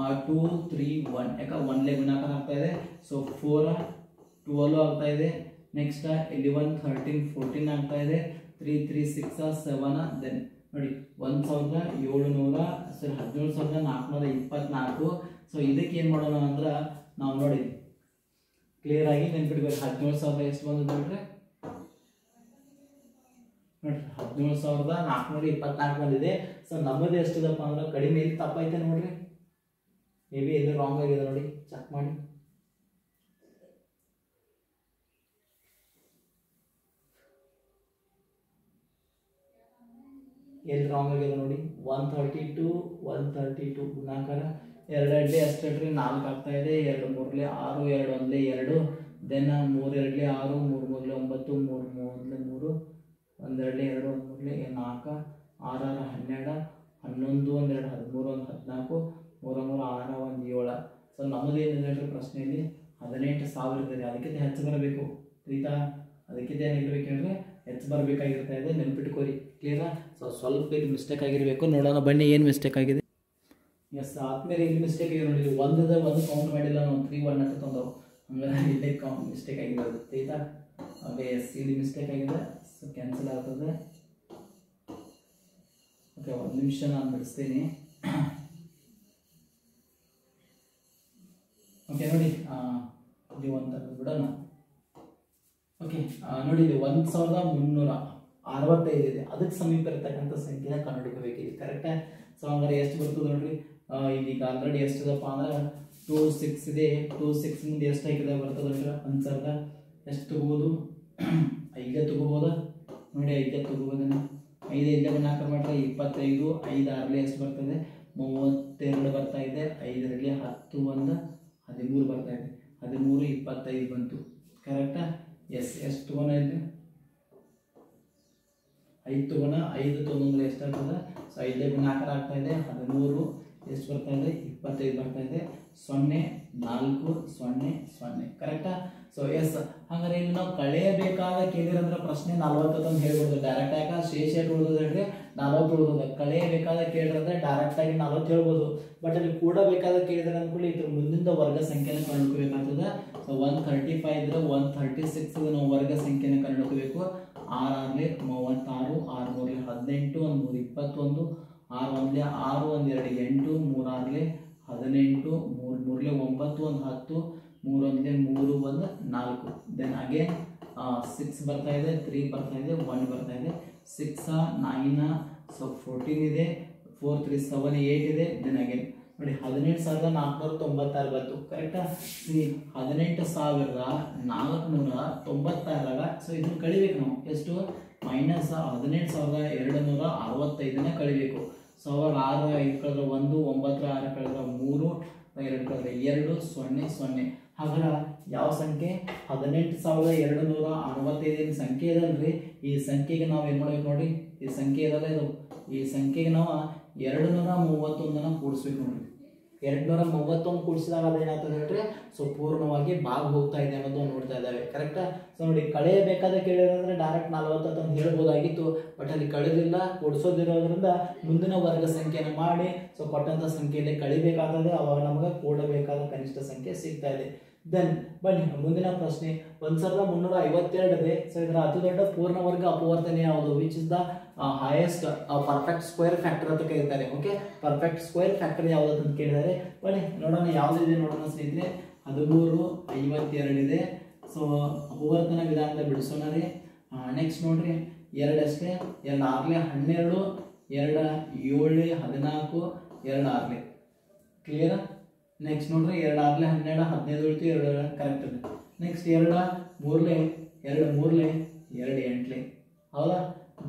3 1. ಯಾಕೆ 1 ಗುಣಾಕಾರ ಆಗ್ತಾ ಇದೆ. ಸೊ 4 12 ಆಗ್ತಾ ಇದೆ. ನೆಕ್ಸ್ಟ್ 11 13 14 ಆಗ್ತಾ ಇದೆ. 3 3 6 7. ದೆನ್ ನೋಡಿ 17,424. ಸೊ ಇದಕ್ಕೆ ಏನು ಮಾಡೋಣ ಅಂದ್ರೆ ನಾವು ನೋಡಿ ಕ್ಲಿಯರ್ ಆಗಿ ನೆನ್ಪಿಡ್ಬೇಕು. 17,000 ಎಷ್ಟು ಬಂದಿದೆ ನೋಡ್ರಿ, ನೋಡ್ರಿ 17,424 ಬಂದಿದೆ. ಸೊ ನಮ್ಮದು ಎಷ್ಟಿದಪ್ಪ ಅಂದ್ರೆ ಕಡಿಮೆ ಇಲ್ಲಿ ತಪ್ಪೈತೆ ನೋಡ್ರಿ, ಮೇ ಬಿ ಎಲ್ಲಿ ರಾಂಗ್ ಆಗಿದೆ ನೋಡಿ, ಚೆಕ್ ಮಾಡಿ. ಎಲ್ಲಿ ರಾಂಗ್ ಆಗಿದೆ ನೋಡಿ, 132 ಗುಣಾಕಾರ 2 ಅಡ್ಲಿ ಎಷ್ಟು ಹೇಳ್ರಿ 4 ಆಗ್ತಾ ಇದೆ, 2 ಮೂರಲೆ 6, 2 ಒಂದ್ಲೆ 2, ದೆನ್ 3 ಎರಡ್ಲೆ 6, 3 ಮೂರಲೆ 9, 3 ಮೂರಲೆ 3, 1 ಎರಡ್ಲೆ 2, 1 ಮೂರಲೆ 4, 6 6 12, 11 12 13 14, 3 3 6 1 7. ಸೊ ನಮ್ಮದು ಏನಿದೆ ಹೇಳ್ರಿ ಪ್ರಶ್ನೆಯಲ್ಲಿ 18,000 ಇದೆ. ಅದಕ್ಕಿಂತ ಹೆಚ್ಚು ಬರಬೇಕು ಆಯ್ತಾ, ಅದಕ್ಕಿಂತ ಏನಿರ್ಬೇಕು ಹೇಳ್ರಿ ಹೆಚ್ಚು ಬರಬೇಕಾಗಿರ್ತಾ ಇದೆ, ನೆನ್ಪಿಟ್ಕೋರಿ. ಕ್ಲಿಯರಾ? ಸೊ ಸ್ವಲ್ಪ ಇಲ್ಲಿ ಮಿಸ್ಟೇಕ್ ಆಗಿರಬೇಕು. ನೋಡೋಣ ಬನ್ನಿ ಏನು ಮಿಸ್ಟೇಕ್ ಆಗಿದೆ. ಎಸ್ ಆದ್ಮೇಲೆ ಇಲ್ಲಿ ಮಿಸ್ಟೇಕ್ ಆಗಿದೆ ನೋಡಿ, ಒಂದು ಕೌಂಟ್ ಮಾಡಿಲ್ಲ ನಾವು, 3 1 ಅಂತ ತಂದವು, ಹಂಗಾರೆ ಇಲ್ಲೇ ಮಿಸ್ಟೇಕ್ ಆಗಿರೋದು ಆಯ್ತಾ. ಓಕೆ ಎಸ್ ಇಲ್ಲಿ ಮಿಸ್ಟೇಕ್ ಆಗಿದೆ, ಸೊ ಕ್ಯಾನ್ಸಲ್ ಆಗ್ತದೆ. ಓಕೆ 1 ನಿಮಿಷ ನಾನು ಬಿಡಿಸ್ತೀನಿ. ಓಕೆ ನೋಡಿ ಇಲ್ಲಿ ಒಂದು ಬಿಡೋಣ. ಓಕೆ ನೋಡಿ ಇಲ್ಲಿ 1365 ಇದೆ, ಅದಕ್ಕೆ ಸಮೀಪ ಇರತಕ್ಕಂಥ ಸಂಖ್ಯೆನ ಕಂಡುಹಿಡಿಯಬೇಕಿದೆ. ಕರೆಕ್ಟಾ? ಸೊ ಹಂಗಾರೆ ಎಷ್ಟು ಬರ್ತದೆ ನೋಡ್ರಿ, ಈಗ ಆಲ್ರೆಡಿ ಎಷ್ಟಿದಪ್ಪ ಅಂದ್ರೆ 26 ಇದೆ. 26 ಮುಂದೆ ಎಷ್ಟು ಹಾಕಿದ ಬರ್ತದೆ ಅಂದ್ರೆ ಅನ್ಸರ್ದ ಎಷ್ಟು ತಗೋಬೋದು, 5 ತಗೋಬೋದ ನೋಡಿ, 5 ತಗೋಬೋದನ್ನ 5 ಇಲ್ಲೇ ಗುಣಾಕಾರ ಮಾಡ್ರೆ 25, 5 6 ಎಷ್ಟು ಬರ್ತದೆ 32 ಬರ್ತಾ ಇದೆ, 5 10 1 13 ಬರ್ತಾ ಇದೆ, 13 25 ಬಂತು. ಕರೆಕ್ಟಾ? ಎಸ್ ಎಷ್ಟು ತಗೋಣ ಇಲ್ಲಿ 5 ತಗೋಣ, 5 ತಗೊಂಡ್ರೆ ಎಷ್ಟಾಗ್ತದೆ, ಸೊ 5 ಗುಣಾಕಾರ ಆಗ್ತಾ ಇದೆ, 13 ಎಷ್ಟು ಬರ್ತಾ ಇದೆ 25 ಬರ್ತಾ ಇದೆ, 0 4 0 0. ಕರೆಕ್ಟಾ? ಸೊ ಎಸ್ ಹಂಗಾರೆ ಇಲ್ಲಿ ನಾವು ಕಳೆಯಬೇಕಾದ ಕೇಳಿರಂದ್ರೆ ಪ್ರಶ್ನೆ 40 ಅಂತ ಹೇಳ್ಬೋದು ಡೈರೆಕ್ಟ್ ಆಗಿ. ಶೇಷ ಉಳಿದೋದು ಹೇಳ್ರಿ 40 ಉಳಿದೋದು. ಕಳೆಯಬೇಕಾದ ಕೇಳಿದ್ರೆ ಡೈರೆಕ್ಟ್ ಆಗಿ 40 ಹೇಳ್ಬೋದು, ಬಟ್ ಅಲ್ಲಿ ಕೂಡಬೇಕಾದ ಕೇಳಿದ್ರೆ ಅಂದ್ಕೊಳ್ಳಿ ಇದ್ರ ಮುಂದಿನ ವರ್ಗ ಸಂಖ್ಯೆನ ಕಂಡುಹಿಡಿಯಬೇಕಾಗ್ತದೆ. ಸೊ 135 ಇದ್ರೆ 136 ನಾವು ವರ್ಗ ಸಂಖ್ಯೆನ ಕಂಡುಹಿಡಿಯಬೇಕು. 6 6 36, 6 3 18, 1 3 21, 6 1 6, 1 2 8, 3 6 18, 3 3 9, 1 10, 3 1 3 1 4. ದೆನ್ ಅಗೇನ್ 6 ಬರ್ತಾ ಇದೆ, 3 ಬರ್ತಾ ಇದೆ, 1 ಬರ್ತಾ ಇದೆ, 6 9, ಸೊ 14 ಇದೆ, 4 3 7 8 ಇದೆ. ದೆನ್ ಅಗೇನ್ ನೋಡಿ 18,496 ಬಂತು. ಕರೆಕ್ಟಾ? 18,496. ಸೊ ಇದನ್ನು ಕಳಿಬೇಕು ನಾವು ಎಷ್ಟು, ಮೈನಸ್ 18,265 ಕಳಿಬೇಕು. ಸೊ ಅವಾಗ 6 5 ಕಳೆದ್ರೆ 1, 9 6 ಕಳೆದ್ರೆ 3, 2 ಕಳೆದ್ರೆ 2 0 0. ಹಾಗಾದ್ರೆ ಯಾವ ಸಂಖ್ಯೆ 18,265 ಸಂಖ್ಯೆ ಇದಲ್ರಿ, ಈ ಸಂಖ್ಯೆಗೆ ನಾವು ಏನು ಮಾಡ್ಬೇಕು ನೋಡಿ, ಈ ಸಂಖ್ಯೆ ಇದಲ್ಲ ಇದು, ಈ ಸಂಖ್ಯೆಗೆ ನಾವು 231 ಕೂಡಿಸ್ಬೇಕು ನೋಡ್ರಿ. 231 ಕೂಡಿಸಿದಾಗ ಅದೇನಾಗ್ತದೆ ಹೇಳ್ರಿ, ಸೊ ಪೂರ್ಣವಾಗಿ ಭಾಗ ಹೋಗ್ತಾ ಇದೆ ಅನ್ನೋದು ನೋಡ್ತಾ ಇದ್ದಾವೆ. ಕರೆಕ್ಟಾ? ಸೊ ನೋಡಿ ಕಳೆಯಬೇಕಾದ ಕೇಳಿದ್ರೆ ಡೈರೆಕ್ಟ್ 40 ಅಂತ ಹೇಳ್ಬೋದಾಗಿತ್ತು, ಬಟ್ ಅಲ್ಲಿ ಕಳೆದಿಲ್ಲ, ಕೂಡಿಸೋದಿರೋದ್ರಿಂದ ಮುಂದಿನ ವರ್ಗ ಸಂಖ್ಯೆನ ಮಾಡಿ ಸೊ ಕೊಟ್ಟಂತ ಸಂಖ್ಯೆಯಲ್ಲಿ ಕಳಿಬೇಕಾಗ್ತದೆ, ಅವಾಗ ನಮಗೆ ಕೂಡಬೇಕಾದ ಕನಿಷ್ಠ ಸಂಖ್ಯೆ ಸಿಗ್ತಾ ಇದೆ. ದೆನ್ ಬನ್ನಿ ಮುಂದಿನ ಪ್ರಶ್ನೆ 1352 ಇದೆ. ಸೊ ಇದರ ಅತಿ ದೊಡ್ಡ ಪೂರ್ಣ ವರ್ಗ ಅಪವರ್ತನೆ ಯಾವುದು, which is the highest perfect square factor ಅಂತ ಕರೀತಾರೆ. ಓಕೆ, ಪರ್ಫೆಕ್ಟ್ ಸ್ಕ್ವೇರ್ ಫ್ಯಾಕ್ಟರ್ ಯಾವುದು ಅಂತ ಕೇಳಿದ್ದಾರೆ. ಬನ್ನಿ ನೋಡೋಣ ಯಾವ್ದಿದೆ ನೋಡೋಣ ಸ್ನೇಹಿತರೆ. 1352 ಇದೆ. ಸೊ ಅಪವರ್ತನ ವಿಧಾನದ ಬಿಡಿಸೋಣ ರೀ. ನೆಕ್ಸ್ಟ್ ನೋಡ್ರಿ 2 ಅಷ್ಟೇ, 2 6 12, 2 7 14, 2 6 ಕ್ಲಿಯರ್. ನೆಕ್ಸ್ಟ್ ನೋಡ್ರಿ 2 6 12 15 ಉಳಿತು, 2 ಕರೆಕ್ಟ್ ಇದೆ. ನೆಕ್ಸ್ಟ್ 2 3 2 3 2 8 ಹೌದಾ.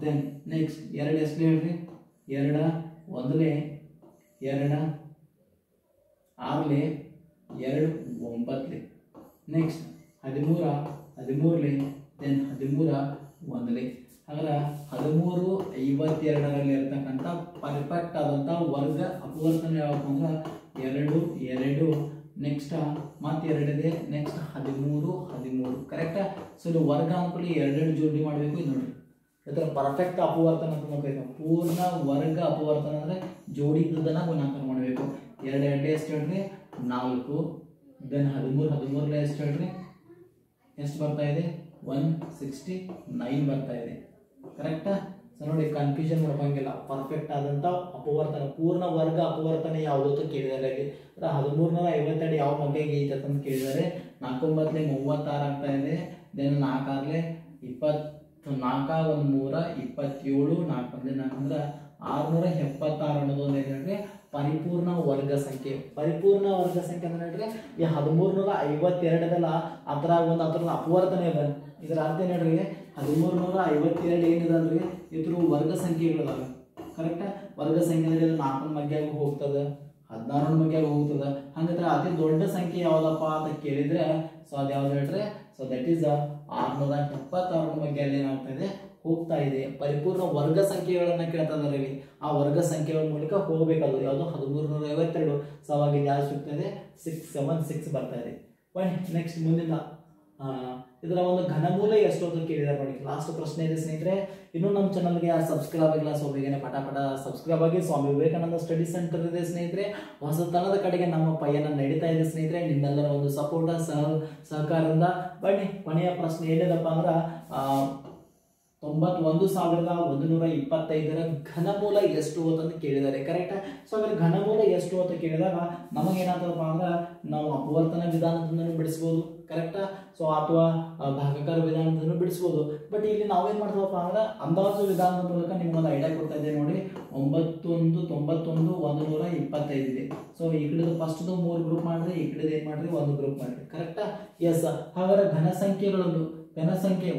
ದೆನ್ ನೆಕ್ಸ್ಟ್ 2 ಎಷ್ಟು ಹೇಳ್ರಿ, 2 1 2 6 2 9. Next 13 then 13 1. ಹಾಗಾದ್ರೆ 1352ರಲ್ಲಿ ಇರ್ತಕ್ಕಂಥ ಪರ್ಫೆಕ್ಟ್ ಆದಂಥ ವರ್ಗ ಅಪವರ್ತನ ಯಾವಪ್ಪ ಅಂದ್ರೆ 2 2. ನೆಕ್ಸ್ಟ್ ಮತ್ತೆ 2 ಇದೆ. ನೆಕ್ಸ್ಟ್ 13 ಕರೆಕ್ಟಾ. ಸೊ ಇದು ವರ್ಗ ಅಂದ್ಕೊಳ್ಳಿ 2 ಜೋಡಿ ಮಾಡಬೇಕು. ಇದು ನೋಡ್ರಿ ಇದರ ಪರ್ಫೆಕ್ಟ್ ಅಪವರ್ತನ ಅಂತ ನೋಡ್ಬೇಕು. ಪೂರ್ಣ ವರ್ಗ ಅಪವರ್ತನ ಅಂದ್ರೆ ಜೋಡಿ ಇದ್ದದನ್ನ ಗುಣಾಕಾರ ಮಾಡಬೇಕು. 2 2 ಎಷ್ಟು ಹೇಳ್ರಿ 4. ದೆನ್ 13 ಎಷ್ಟು ಹೇಳ್ರಿ, ಎಷ್ಟು ಬರ್ತಾ ಇದೆ 169 ಬರ್ತಾ ಇದೆ. ಕರೆಕ್ಟಾ. ಸೊ ನೋಡಿ ಕನ್ಫ್ಯೂಷನ್ ಮಾಡ್ಕೊಂಗಿಲ್ಲ. ಪರ್ಫೆಕ್ಟ್ ಆದಂತ ಅಪವರ್ತನ ಪೂರ್ಣ ವರ್ಗ ಅಪವರ್ತನ ಯಾವುದು ಅಂತ ಕೇಳಿದ್ದಾರೆ. 1352 ಯಾವ ಮಗ್ಗೆಗೆ ಐತೆ ಅಂತ ಕೇಳಿದ್ದಾರೆ. 4 9 36 ಆಗ್ತಾ ಇದೆ. ದೆನ್ 4 6 20 4 1 3 27 4 1 4 ಅಂದ್ರೆ 676 ಅನ್ನೋದು ಒಂದು ಏನು ಹೇಳ್ರಿ ಪರಿಪೂರ್ಣ ವರ್ಗ ಸಂಖ್ಯೆ. ಪರಿಪೂರ್ಣ ವರ್ಗ ಸಂಖ್ಯೆ ಅಂದ್ರೆ ಹೇಳ್ರಿ ಈ 1352 ಅದರ ಒಂದು ಅದರ ಅಪವರ್ತನೆ ಇದೆ. ಇದರ ಅರ್ಥ ಏನು ಹೇಳ್ರಿ 1352 ಏನಿದಲ್ರಿ ಇದ್ರ ವರ್ಗ ಸಂಖ್ಯೆಗಳಿದಾವೆ. ಕರೆಕ್ಟ್ ವರ್ಗ ಸಂಖ್ಯೆ 4 ಮಗ್ಯಾಗ ಹೋಗ್ತದೆ, 16 ಮಗ್ಯಾಗ ಹೋಗ್ತದೆ. ಹಂಗಂದ್ರೆ ಅತಿ ದೊಡ್ಡ ಸಂಖ್ಯೆ ಯಾವ್ದಪ್ಪ ಅಂತ ಕೇಳಿದ್ರೆ ಸೊ ಅದು ಯಾವ್ದು ಹೇಳ್ರಿ ಸೊ ದಟ್ ಈಸ್ 676 ಮಗ್ಯಲ್ಲಿ ಏನಾಗ್ತದೆ ಹೋಗ್ತಾ ಇದೆ. ಪರಿಪೂರ್ಣ ವರ್ಗ ಸಂಖ್ಯೆಗಳನ್ನ ಕೇಳ್ತಾ ಇದಾರೆ. ಆ ವರ್ಗ ಸಂಖ್ಯೆಗಳ ಮೂಲಕ ಹೋಗ್ಬೇಕದು ಯಾವುದು 1352. ಸೊ ಅವಾಗ ಯಾವ್ದು ಸಿಗ್ತದೆ 676 ಬರ್ತಾ ಇದೆ. ನೆಕ್ಸ್ಟ್ ಮುಂದಿನ ಇದರ ಒಂದು ಘನಮೂಲ ಎಷ್ಟು ಅಂತ ಕೇಳಿದಾರೆ ನೋಡಿ. ಲಾಸ್ಟ್ ಪ್ರಶ್ನೆ ಇದೆ ಸ್ನೇಹಿತರೆ. ಇನ್ನು ನಮ್ಮ ಚಾನಲ್ಗೆ ಯಾರು ಸಬ್ಸ್ಕ್ರೈಬ್ ಆಗಿಲ್ಲ ಸೊ ಬೇಗನೆ ಪಟ ಸಬ್ಸ್ಕ್ರೈಬ್ ಆಗಿ. ಸ್ವಾಮಿ ವಿವೇಕಾನಂದ ಸ್ಟಡಿ ಸೆಂಟರ್ ಇದೆ ಸ್ನೇಹಿತರೆ. ಹೊಸತನದ ಕಡೆಗೆ ನಮ್ಮ ಪಯಣ ನಡೀತಾ ಇದೆ ಸ್ನೇಹಿತರೆ. ನಿಮ್ಮೆಲ್ಲರ ಒಂದು ಸಪೋರ್ಟ್ ಸಹಕಾರದಿಂದ ಬನ್ನಿ. ಕೊನೆಯ ಪ್ರಶ್ನೆ ಏನಿದಪ್ಪ ಅಂದ್ರೆ 91,125 ಘನಮೂಲ ಎಷ್ಟು ಅಂತ ಕೇಳಿದ್ದಾರೆ. ಕರೆಕ್ಟ್. ಸೊ ಅದ್ರ ಘನಮೂಲ ಎಷ್ಟು ಅಂತ ಕೇಳಿದಾಗ ನಮಗೇನಾಗ್ತದಪ್ಪ ಅಂದ್ರೆ ನಾವು ಅಪವರ್ತನ ವಿಧಾನದಿಂದ ಬಿಡಿಸ್ಬೋದು. ಕರೆಕ್ಟಾ. ಸೊ ಅಥವಾ ಭಾಗಾಕಾರ ವಿಧಾನದಿಂದ ಬಿಡಿಸ್ಬೋದು. ಬಟ್ ಇಲ್ಲಿ ನಾವೇನ್ ಮಾಡ್ತೀವಪ್ಪ ಅಂದ್ರೆ ಅಂದಾಜು ವಿಧಾನದ ಮೂಲಕ ನಿಮ್ಗೊಂದು ಐಡಿಯಾ ಕೊಡ್ತಾ ಇದ್ದೇವೆ ನೋಡಿ. 91 ಇದೆ. ಸೊ ಈ ಕಡೆದು ಫಸ್ಟ್ 3 ಗ್ರೂಪ್ ಮಾಡ್ರಿ, ಈ ಕಡೆ ಏನ್ ಮಾಡ್ರಿ 1 ಗ್ರೂಪ್ ಮಾಡ್ರಿ. ಕರೆಕ್ಟಾ. ಎಸ್. ಹಾಗಾದ್ರೆ ಘನ ಸಂಖ್ಯೆ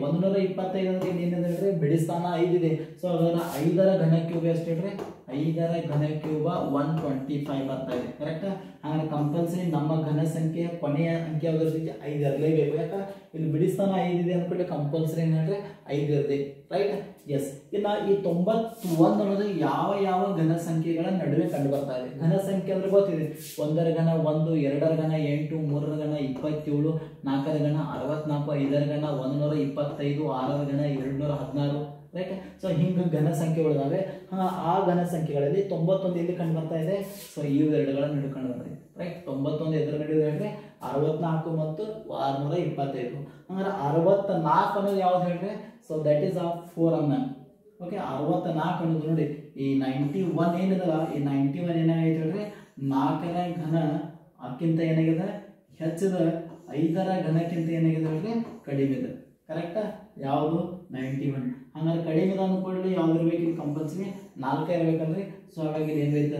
125 ಅಂದ್ರೆ ಏನಿದೆ ಬಿಡಿಸ್ತಾನ 5 ಇದೆ. ಸೊ ಅದರ 5ರ ಘನ ಕ್ಯೂಬ್ ಎಷ್ಟು ಹೇಳ್ರಿ 5ರ ಘನ ಕ್ಯೂಬ 125 ಬರ್ತಾ ಇದೆ. ಕರೆಕ್ಟ್. ಹಾಗಾದ್ರೆ ಕಂಪಲ್ಸರಿ ನಮ್ಮ ಘನ ಸಂಖ್ಯೆಯ ಕೊನೆಯ ಅಂಕೆ ಯಾವ್ದ್ರ ಜೊತೆ 5 ಇರಲೇಬೇಕು. ಯಾಕೆ ಇಲ್ಲಿ ಬಿಡಿಸ್ತಾನ 5 ಇದೆ ಅಂದ್ಬಿಟ್ಟು ಕಂಪಲ್ಸರಿ ಏನ್ ಹೇಳ್ರಿ 5 ಇರದೆ. ರೈಟ್. ಎಸ್. ಇನ್ನ ಈ 91 ಅನ್ನೋದು ಯಾವ ಘನ ಸಂಖ್ಯೆಗಳ ನಡುವೆ ಕಂಡು ಬರ್ತಾ ಇದೆ. ಘನ ಸಂಖ್ಯೆ ಅಂದ್ರೆ ಗೊತ್ತಿದೆ. 1ರ ಘನ 1, 2ರ ಘನ 8, 3ರ ಘನ 27, 4ರ ಘನ 64, 5ರ ಘನ 125, 6ರ ಘನ 216. ರೈಟ್. ಸೊ ಹಿಂಗ ಘನ ಸಂಖ್ಯೆಗಳಿದಾವೆ. ಆ ಘನ ಸಂಖ್ಯೆಗಳಲ್ಲಿ 91 ಎಲ್ಲಿ ಕಂಡು ಬರ್ತಾ ಇದೆ. ಸೊ ಈ ಎರಡುಗಳ ನಡುವೆ ಕಂಡು ಬರ್ತಾ ಇದೆ. ರೈಟ್. 91 ಎದರ ನಡುವೆ ಹೇಳ್ರಿ 64 ಮತ್ತು 625. ಹಂಗಾರೆ 64 ಅನ್ನೋದು ಯಾವ್ದು ಹೇಳ್ರಿ. So that is 4mm. Okay. 64 ಅನ್ನೋದು ನೋಡಿ ಈ 91 ಏನಿದಲ್ಲ ಈ 91 ಏನಾಗೈತೆ ಹೇಳ್ರಿ 4ರ ಘನ ಅಕ್ಕಿಂತ ಏನಾಗಿದೆ ಹೆಚ್ಚಿದ, 5ರ ಘನಕ್ಕಿಂತ ಏನಾಗಿದೆ ಹೇಳ್ರಿ ಕಡಿಮೆ ಇದೆ. ಕರೆಕ್ಟಾ. ಯಾವುದು 91. ಹಂಗಾರೆ ಕಡಿಮೆ ಅಂದ್ಕೊಳ್ಳಿ ಯಾವ್ದು ಇರ್ಬೇಕು ಕಂಪಲ್ಸರಿ 4 ಇರ್ಬೇಕಲ್ರಿ. ಸೊ ಹಾಗಾಗಿ ಏನ್ ಬೈತೆ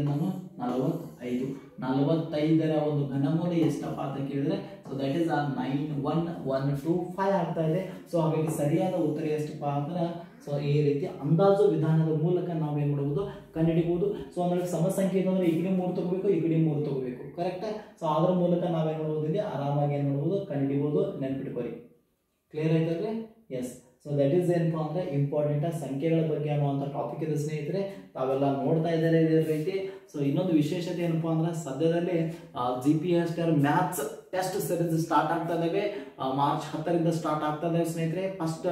ನಾನು 45ರ ಒಂದು ಘನಮೂಲ ಎಷ್ಟಪ್ಪ ಅಂತ ಕೇಳಿದ್ರೆ ಸೊ ದಟ್ ಈಸ್ 91125 ಆಗ್ತಾ ಇದೆ. ಸೊ ಹಾಗಾಗಿ ಸರಿಯಾದ ಉತ್ತರ ಎಷ್ಟಪ್ಪ ಅಂದ್ರೆ ಸೊ ಈ ರೀತಿ ಅಂದಾಜು ವಿಧಾನದ ಮೂಲಕ ನಾವೇನ್ ಮಾಡಬಹುದು ಕಂಡುಹಿಡಿಬಹುದು. ಸೊ ಅಂದ್ರೆ ಸಮಸಂಖ್ಯೆ ಅಂದ್ರೆ ಈ ಕಡೆ 3 ತಗೋಬೇಕು, ಈ ಕಡೆ 3 ತಗೋಬೇಕು. ಕರೆಕ್ಟ್. ಸೊ ಅದ್ರ ಮೂಲಕ ನಾವೇನ್ ಮಾಡಬಹುದು ಇಲ್ಲಿ ಆರಾಮಾಗಿ ಏನ್ ಮಾಡಬಹುದು ಕಂಡುಹಿಡಿಬಹುದು. ನೆನ್ಪಿಟ್ಕೋರಿ. ಕ್ಲಿಯರ್ ಆಯ್ತಲ್ರಿ. ಎಸ್. ಸೊ ದಟ್ ಈಸ್ ಏನಪ್ಪ ಅಂದ್ರೆ ಇಂಪಾರ್ಟೆಂಟ್ ಸಂಖ್ಯೆಗಳ ಬಗ್ಗೆ ಅನ್ನುವಂಥ ಟಾಪಿಕ್ ಇದೆ ಸ್ನೇಹಿತರೆ. ತಾವೆಲ್ಲ ನೋಡ್ತಾ ಇದ್ದಾರೆ ಇದೇ ರೀತಿ. ಸೊ ಇನ್ನೊಂದು ವಿಶೇಷತೆ ಏನಪ್ಪಾ ಅಂದ್ರೆ ಸದ್ಯದಲ್ಲಿ GPSR maths test series start ಆಗ್ತಾ ಇದಾವೆ. ಮಾರ್ಚ್ 10ರಿಂದ ಸ್ಟಾರ್ಟ್ ಆಗ್ತಾ ಇದಾವೆ ಸ್ನೇಹಿತರೆ. ಫಸ್ಟ್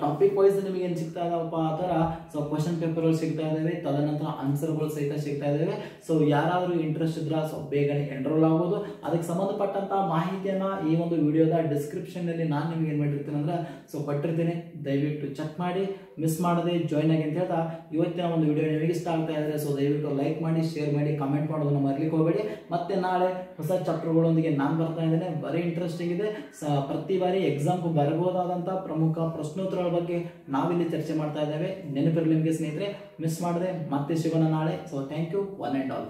ಟಾಪಿಕ್ ವೈಸ್ ನಿಮಗೆ ಏನ್ ಸಿಗ್ತಾ ಇದಾವಪ್ಪ ಆತರ ಸೊ ಕ್ವಶನ್ ಪೇಪರ್ಗಳು ಸಿಗ್ತಾ ಇದಾವೆ, ತದನಂತರ ಆನ್ಸರ್ಗಳು ಸಹಿತ ಸಿಗ್ತಾ ಇದಾವೆ. ಸೊ ಯಾರಾದ್ರೂ ಇಂಟ್ರೆಸ್ಟ್ ಇದ್ರ ಸೊ ಬೇಗನೆ ಎನ್ರೋಲ್ ಆಗ್ಬೋದು. ಅದಕ್ಕೆ ಸಂಬಂಧಪಟ್ಟಂತ ಮಾಹಿತಿಯನ್ನ ಈ ಒಂದು ವಿಡಿಯೋದ ಡಿಸ್ಕ್ರಿಪ್ಷನ್ ನಲ್ಲಿ ನಾನು ನಿಮ್ಗೆ ಏನ್ ಮಾಡಿರ್ತೀನಿ ಅಂದ್ರೆ ಸೊ ಕೊಟ್ಟಿರ್ತೀನಿ. ದಯವಿಟ್ಟು ಚೆಕ್ ಮಾಡಿ ಮಿಸ್ ಮಾಡದೆ ಜಾಯ್ನ್ ಆಗಿ ಅಂತ ಹೇಳ್ತಾ ಇವತ್ತಿನ ಒಂದು ವಿಡಿಯೋ ನಿಮಗೆ ಇಷ್ಟ ಆಗ್ತಾ ಇದ್ರೆ ಸೊ ದಯವಿಟ್ಟು ಲೈಕ್ ಮಾಡಿ, ಶೇರ್ ಮಾಡಿ, ಕಮೆಂಟ್ ಮಾಡೋದನ್ನ ಮರ್ಲಿಕ್ಕೆ ಹೋಗಬೇಡಿ. ಮತ್ತೆ ನಾಳೆ ಹೊಸ ಚಾಪ್ಟರ್ಗಳೊಂದಿಗೆ ನಾನು ಬರ್ತಾ ಇದ್ದೇನೆ. ವೆರಿ ಇಂಟ್ರೆಸ್ಟಿಂಗ್ ಇದೆ. ಪ್ರತಿ ಬಾರಿ ಎಕ್ಸಾಮ್ಗೂ ಬರಬಹುದಾದಂತಹ ಪ್ರಮುಖ ಪ್ರಶ್ನೋತ್ತರಗಳ ಬಗ್ಗೆ ನಾವಿಲ್ಲಿ ಚರ್ಚೆ ಮಾಡ್ತಾ ಇದ್ದೇವೆ. ನೆನಪಿರಲಿ ನಿಮಗೆ ಸ್ನೇಹಿತರೆ. ಮಿಸ್ ಮಾಡದೆ ಮತ್ತೆ ಸಿಗೋಣ ನಾಳೆ. So thank you one and all.